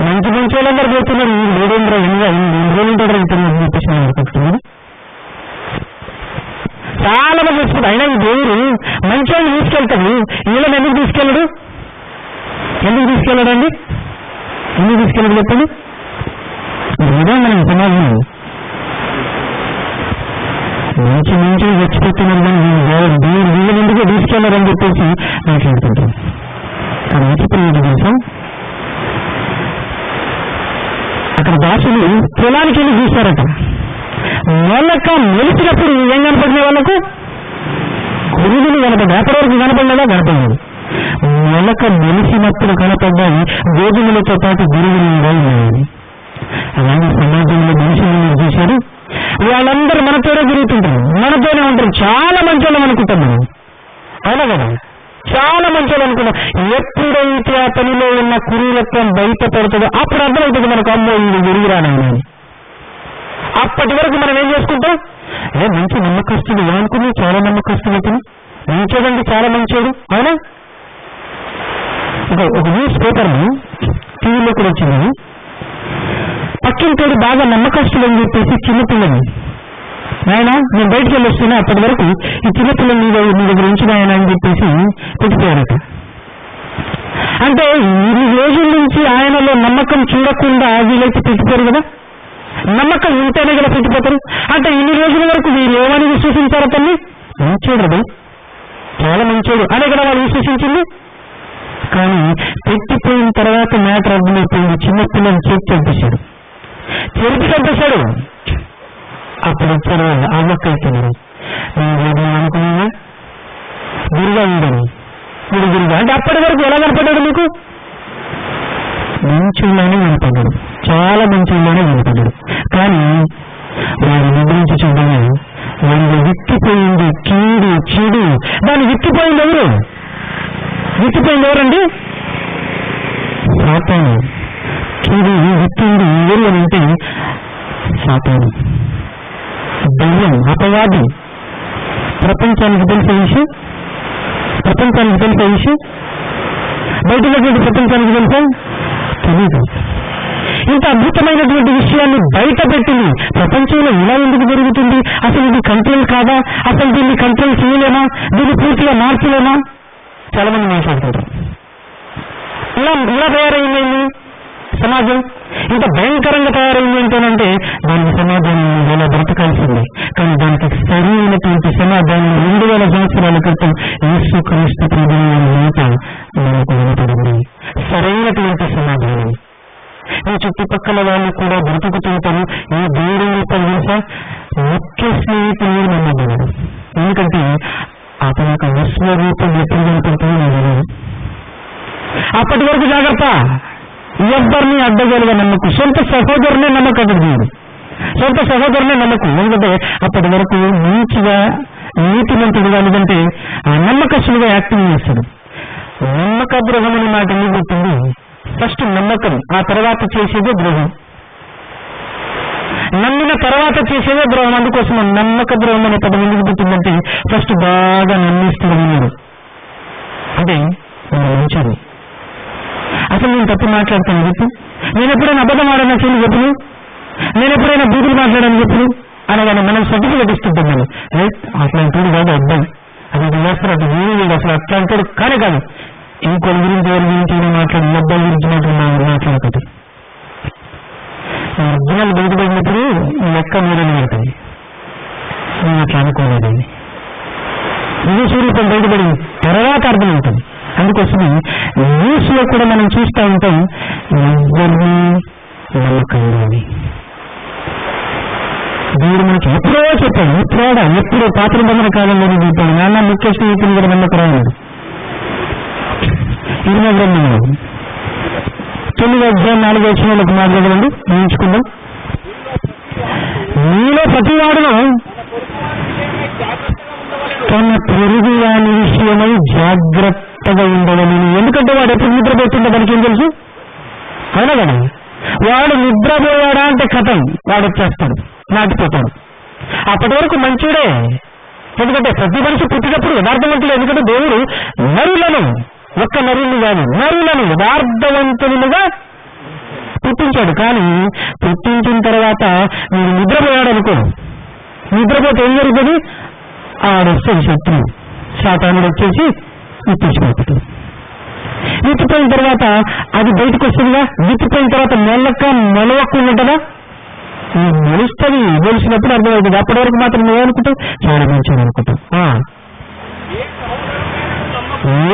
మంచి వాళ్ళందరూ పోతున్నారు. లేడేంద్ర రోజులు చెప్పేసి అనుకుంటున్నారు. చాలా మంది వస్తుంది. అయినా ఈ దేవుడు మంచి వాళ్ళు తీసుకెళ్తాడు, వీళ్ళని ఎందుకు తీసుకెళ్ళాడండి? ఎందుకు తీసుకెళ్ళడు చెప్పండి. ఏదో మనం సమాజం మంచి చచ్చిపోతున్నారు, కానీ వీళ్ళని ఎందుకు తీసుకెళ్లారని చెప్పేసి మాట్లాడుతుంటాం. కానీ ఏంటి తెలుసా? అక్కడ దాసులు పొలానికి వెళ్ళి చూశారట. మొలక మెలిచినప్పుడు ఏం కనపడిన వాళ్ళకు? గురుగులు కనపడ్డాయి. అప్పటి వరకు కనపడలేదు. మొలక మెలిసినప్పుడు కనపడ్డాయి గోధుమలతో పాటు గురుగులు ఉన్నాయి. అలాగే సమాజంలో మనుషులను చూశారు. వాళ్ళందరూ మనతోనే తిరుగుతుంటారు, మనతోనే ఉంటారు. చాలా మంచి వాళ్ళు అనుకుంటాం మనం, అవునా కదా? చాలా మంచి వాళ్ళు అనుకున్నాం. ఎప్పుడైతే ఆ పనిలో ఉన్న కురులత్వం బయటపడుతుందో అప్పుడు అర్థమవుతుంది మనకు, అమ్మో ఇది గురుగురానని. అప్పటి వరకు మనం ఏం చేసుకుంటాం? మంచి నమ్మకస్తుడు ఏమనుకున్నావు? చాలా నమ్మకస్తుడు అతను, మంచోడండి, చాలా మంచోడు, అవునా? ఒక న్యూస్ పేపర్ని టీవీలో కూడా వచ్చింది. పక్కింటోడు బాగా నమ్మకస్తుడు అని చెప్పేసి చిన్నపిల్లని, ఆయన నేను బయటకు వెళ్ళి వస్తున్నా, అప్పటి వరకు ఈ చిన్నపిల్లని మీ దగ్గర ఉంచిన ఆయన అని చెప్పేసి పెట్టిపోయారట. అంటే ఈ రోజుల నుంచి ఆయనలో నమ్మకం చూడకుండా వీళ్ళైతే పెట్టిపోయారు కదా. నమ్మకం ఉంటేనే కదా పెట్టిపోతారు. అంటే ఇన్ని రోజుల వరకు వీరు ఏమని విశ్వసించారు? తల్లి మంచోడు, చాలా మంచోడు అనే కదా వాళ్ళు విశ్వసించింది. కానీ పెట్టిపోయిన తర్వాత మ్యాటర్ అర్థమైపోయింది. చిన్నపిల్లని చెరిపి చంపేశాడు. అప్పుడు వచ్చారు వాళ్ళు ఆమెక్కైతున్నారు. అనుకున్నా గురుగా ఉండని గురుగా అంటే అప్పటి వరకు ఎలా కనపడ్డాడు మీకు? మంచుల్లోనే కనపడ్డాడు, చాలా మంచుల్లోనే కనపడ్డాడు. కానీ వాడి నిద్రించి చూడగానే వాడిని విక్కిపోయింది కీడు చెడు. దాన్ని విక్కిపోయింది ఎవరు? విత్తిపోయింది ఎవరండి? సాతాను. ఇది విత్తింది ఎవరు అని అంటే సాతాను, దయ్యం, అపవాది. ప్రపంచానికి తెలిసే విషయం, బయట ఉన్నటువంటి ప్రపంచానికి తెలుసా? తెలీదు. ఇంత అద్భుతమైనటువంటి విషయాన్ని బయట పెట్టింది. ప్రపంచంలో ఇలా ఎందుకు జరుగుతుంది, అసలు ఇది కంట్రోల్ కాదా, అసలు దీన్ని కంట్రోల్ చేయలేమా, దీన్ని పూర్తిగా మార్చలేమా? చాలా మంది మాట్లాడుతుంటారు. ఇలా తయారైంది సమాజం, ఇంత భయంకరంగా తయారైంది ఏంటంటే దానికి సమాజం ఇలా బ్రతకాల్సింది. కానీ దానికి సరైనటువంటి సమాధానం 2000 సంవత్సరాల క్రితం యేసుక్రీస్తు ప్రభువు మాట మనకు వినపడింది. సరైనటువంటి సమాధానం. ఈ చుట్టుపక్కల వాళ్ళు కూడా బ్రతుకుతుంటారు. ఈ దేవుడిని తగిలిసా ముఖ్య స్నేహితులు నమ్మబడదు. ఎందుకంటే అతని యొక్క విశ్వరూపం ఎప్పుడు కనపడుతుందో నేను అప్పటి వరకు జాగ్రత్త. ఎవరిని అడ్డగోలుగా నమ్మకు, సొంత సహోదరునే నమ్మకూడదు. సొంత సహోదరునే నమ్మకు. ఎందుకంటే అప్పటి వరకు మంచిగా నీతిమంతుడుగా లేదంటే నమ్మకస్తులుగా యాక్టింగ్ చేస్తాడు. నమ్మక ద్రోహం అనే మాట ఎందుకు గుర్తుంది? ఫస్ట్ నమ్మకం, ఆ తర్వాత చేసేదే ద్రోహం. నమ్మిన తర్వాత చేసేదే ద్రోహం. అందుకోసం నమ్మక ద్రోహం అనే పదం ఎందుకు గుర్తుందంటే ఫస్ట్ బాగా నమ్మిస్తాడు మీరు అంటే మంచిది. అసలు నేను తప్పు మాట్లాడతాను చెప్పు, నేను ఎప్పుడైనా అబద్ధం ఆడనా చెల్లి చెప్పు, నేను ఎప్పుడైనా బూతులు మాట్లాడాను చెప్పు అనగానే మనం సర్టిఫికేట్ ఇస్తుంటాం. మనం అట్లాంటి కాదు అబ్బాయి, అది చేస్తారు, అటు వీడు అసలు అట్లాంటి కానీ కాదు. ఇంకొక గురించి ఎవరి గురించి మాట్లాడి అబ్బాయి గురించి మాట్లాడకూడదు. ఒరిజినల్ బయటపడినప్పుడు లెక్క మీరని పెడతాయి. నేను అట్లా అనుకోలేదు. ఇది స్వరూపం బయటపడింది తర్వాత అర్థం ఉంటుంది. అందుకోసమే న్యూస్ లో కూడా మనం చూస్తూ ఉంటాం, ఎవరిని నమ్మకండి. దేవుడు మనకి ఎప్పుడో చెప్పాడు, ఎప్పుడో పాత్ర బంధన కాలంలోనే చెప్పాడు, నాన్న ముఖ్య స్నేహితులు కూడా నమ్మకరాడు. 20వ గ్రంథంలో 9వ అధ్యాయం 4వ వచనంలోకి మాట్లాడండి, ఊహించుకుందాం. మీలో ప్రతివాడును తన పొరుగు వాని విషయమై జాగ్రత్తగా ఉండవని. ఎందుకంటే వాడు ఎప్పుడు నిద్రపోతుందో మనకి ఏం తెలుసు? అవునా కదా? వాడు నిద్రపోయాడా అంటే కథం, వాడు వచ్చేస్తాడు, నాటిపోతాడు. అప్పటి వరకు మంచిడే. ఎందుకంటే ప్రతి మనిషి పుట్టినప్పుడు యథార్థవంతులు. ఎందుకంటే దేవుడు నరులను, ఒక్క నరుని కాదు, నరులను యథార్థవంతులుగా పుట్టించాడు. కానీ పుట్టించిన తర్వాత మీరు నిద్రపోయాడు అనుకో, నిద్రపోతే ఏం జరుగుతుంది? ఆడొస్తుంది శత్రువు, సాతానుడు వచ్చేసి విత్తిపోతుంది. విత్తిపోయిన తర్వాత అది బయటకు వస్తుందిగా. విత్తిపోయిన తర్వాత మెలవకుండా మెలుస్తుంది. మెలిసినప్పుడు అర్థమవుతుంది. అప్పటి వరకు మాత్రం నువ్వు అనుకుంటావు చాలా మంచిది అనుకుంటావు.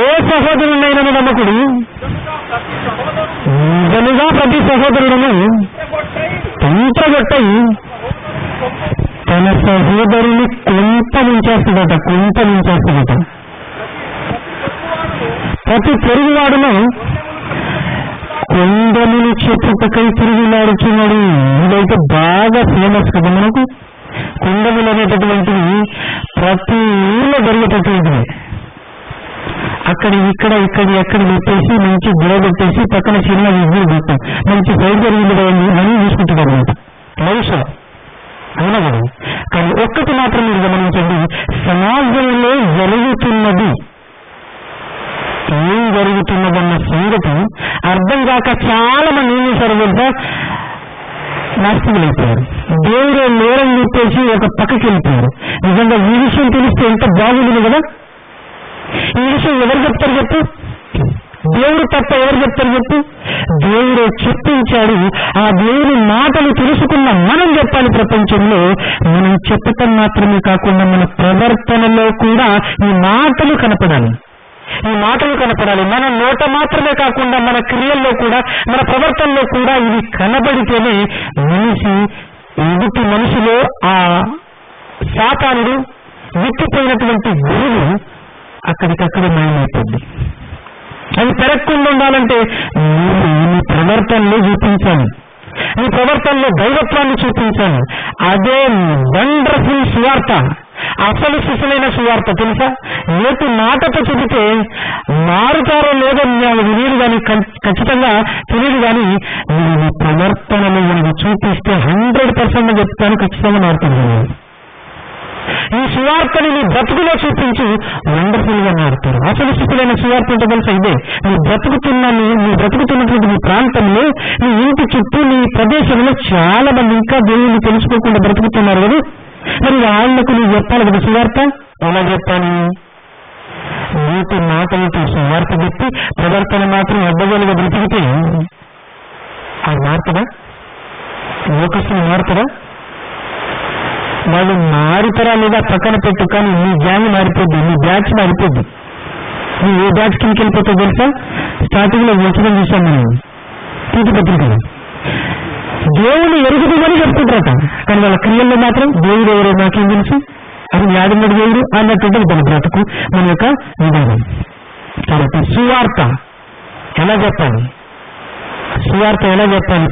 ఏ సహోదరునైనా నమ్మకుడు నిజముగా ప్రతి సహోదరుడును తంత్రగొట్టయి తన సహోదరుని కొంత నుంచేస్తుందట. ప్రతి పొరుగువాడును కొండమును చెప్పుటకై తిరుగులాడుచున్నాడు. ఇదైతే బాగా ఫేమస్ కదా మనకు. కొండములు అనేటటువంటివి ప్రతి ఊళ్ళో జరిగేటటువంటివి. అక్కడ ఇక్కడ పెట్టేసి మంచి గొడవ పెట్టేసి పక్కన చిన్న విజులు పెట్టాం, మంచి సైడ్ జరిగింది అని చూసుకుంటాడు అనమాట లైఫ్. అయినా కదా. కానీ ఒక్కటి మాత్రం మీరు గమనించండి, సమాజంలో ఏం జరుగుతున్నదన్న సంగతి అర్థం కాక చాలా మంది ఏం చేశారు తెలుసా? నాస్తికులైపోయారు. దేవుడు నేరం చెప్పేసి ఒక పక్కకి వెళ్ళిపోయారు. నిజంగా ఈ విషయం తెలిస్తే ఎంత బాగుంది కదా. ఈ విషయం ఎవరు చెప్తారు చెప్పు? దేవుడు తప్ప ఎవరు చెప్తారు చెప్పు? దేవుడు చెప్పించాడు. ఆ దేవుని మాటలు తెలుసుకున్న మనం చెప్పాలి. ప్రపంచంలో మనం చెప్పటం మాత్రమే కాకుండా మన ప్రవర్తనలో కూడా ఈ మాటలు కనపడాలి. మన నోట మాత్రమే కాకుండా మన క్రియల్లో కూడా, మన ప్రవర్తనలో కూడా ఇవి కనబడితేనే ఎదుటి మనిషిలో ఆ సాతానుడు విట్టిపోయినటువంటి గురువు అక్కడికక్కడే మాయమైపోద్ది. అది పెరగకుండా ఉండాలంటే నీ ప్రవర్తనలో చూపించాలి, నీ ప్రవర్తనలో దైవత్వాన్ని చూపించాలి. అదే వండర్ఫుల్ సువార్త, అసలు సిసలైన సువార్త తెలుసా? ఏటు మాటతో చెబితే మారుతారో లేదో తెలియదు కానీ, ఖచ్చితంగా తెలియదు కానీ, నీ ప్రవర్తనను మనకు చూపిస్తే 100% చెప్తాను, ఖచ్చితంగా మారుతుంది. ఈ సువార్తని నీ బ్రతుకులో చూపించి వండర్ఫుల్ గా మారుతారు. అసలు స్థితులైన సువార్త అంటే తెలుసా? ఇదే నీ బ్రతుకుతున్నటువంటి నీ ప్రాంతంలో, నీ ఇంటి చుట్టూ, నీ ప్రదేశంలో చాలా మంది ఇంకా దేవుణ్ణి తెలుసుకోకుండా బ్రతుకుతున్నారు కదా. మరి వాళ్లకు నువ్వు చెప్పాలి కదా సువార్త. ఎలా చెప్పాలి? నీటి మాటలతో సువార్త చెప్పి ప్రవర్తన మాత్రం అడ్డగోలుగా బ్రతికితే అది మారుతుందా? లోకస్తులు మారుతారా? వాళ్ళు మారుతారా లేదా పక్కన పెట్టు, కానీ నీ గ్యాంగ్ మారిపోద్ది, నీ బ్యాచ్ మారిపోద్ది. నువ్వు ఏ బ్యాచ్ కిందకి వెళ్ళిపోతావు తెలుసా? స్టార్టింగ్ లో వచనం చూసాం మనం తీటి పత్రికలు. దేవుని ఎరుగుదమని చెప్పుకుంటారట, కానీ వాళ్ళ క్రియల్లో మాత్రం దేవుడు ఎవరో నాకేం తెలుసు, అది యాడున్నది దేవుడు అన్నట్టు తన బ్రతుకు, మన యొక్క విధానం. కాబట్టి సువార్త ఎలా చెప్పాలి?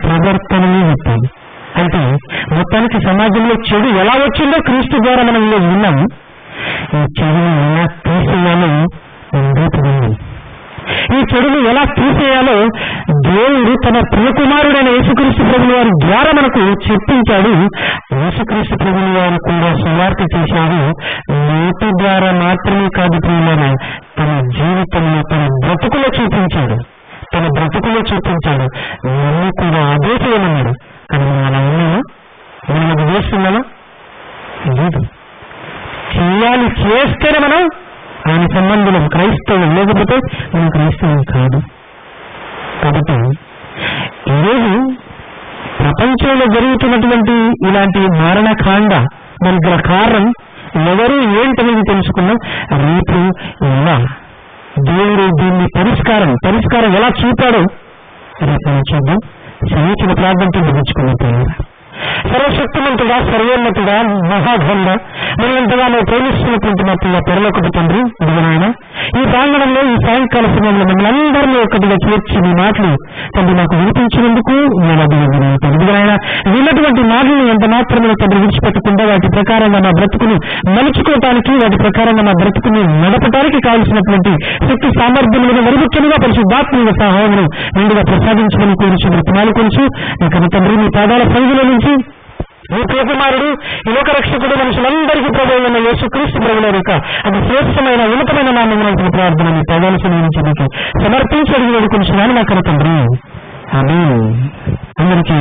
ప్రవర్తనని చెప్పాలి. అంటే మొత్తానికి సమాజంలో చెడు ఎలా వచ్చిందో క్రీస్తు ద్వారా మనం విన్నాము. ఈ చెడుని ఎలా తీసేయాలో ఉంది. ఈ చెడుని ఎలా తీసేయాలో దేవుడు తన ప్రియకుమారుడైన యేసుక్రీస్తు ప్రభుల వారి ద్వారా మనకు చెప్పించాడు. యేసుక్రీస్తు ప్రభుల వారు కూడా సువార్త చేశాడు. నోటి ద్వారా మాత్రమే కాదు ప్రియులైన, తన జీవితంలో, తన బ్రతుకులో చూపించాడు. నన్ను కూడా అదే చేయమన్నాడు. కానీ మనం అలా ఉన్నామా? మనం అది చేస్తున్నామా? లేదు. చేయాలి, చేస్తేనే మనం ఆయన సంబంధం క్రైస్తవం, లేకపోతే మనం క్రైస్తవం కాదు. కాబట్టి ఈరోజు ప్రపంచంలో జరుగుతున్నటువంటి ఇలాంటి మారణకాండ దానికి కారణం ఎవరు ఏంటనేది తెలుసుకున్నాం. రేపు ఎలా దేవుడు దీన్ని పరిష్కారం ఎలా చూపాడో రేపు మనం చూద్దాం. చిన్న ప్రార్థనతో ముగించుకున్నట్టు, సర్వశక్తిమంతుడా, సర్వోన్నతుడా, మహాఘండ, మనం ఎంతగానో ప్రేమిస్తున్నటువంటి మా పిల్ల పరలోకపు తండ్రి, ఇదిగోనాయన ఈ ప్రాంగణంలో ఈ సాయంకాల సమయంలో మమ్మల్ని అందరినీ ఒకటిగా చేర్చి మీ మాటలు తండ్రి మాకు వినిపించినందుకు ఇదిగోనాయన విన్నటువంటి మాటలను ఎంత మాత్రమే తండ్రి విడిచిపెట్టకుండా వాటి ప్రకారంగా మా బ్రతుకును మలుచుకోవటానికి, వాటి ప్రకారంగా మా బ్రతుకుని నడపటానికి కావలసినటువంటి శక్తి సామర్థ్యములను మరుగుచ్చలుగా పరిశుద్ధాత్మక సహాయమును నిండుగా ప్రసాదించమని కోరుచు బ్రతమాలు కొంచెం ఇక తండ్రి మీ పాదాల సన్నిధిలో నుంచి ఈ ప్రియకుమారుడు, ఈ లోక రక్షకుడు, మనుషులందరికీ ప్రభువైన యేసుక్రీస్తు ప్రభువుల యొక్క అది శ్రేష్టమైన ఉన్నతమైన నామమున ప్రార్థన మీ పాదాల సన్నిధించి మీకు సమర్పించి అడిగి వేడుకొంచున్నాను నా కన్న తండ్రి. ఆమేన్. అందరికీ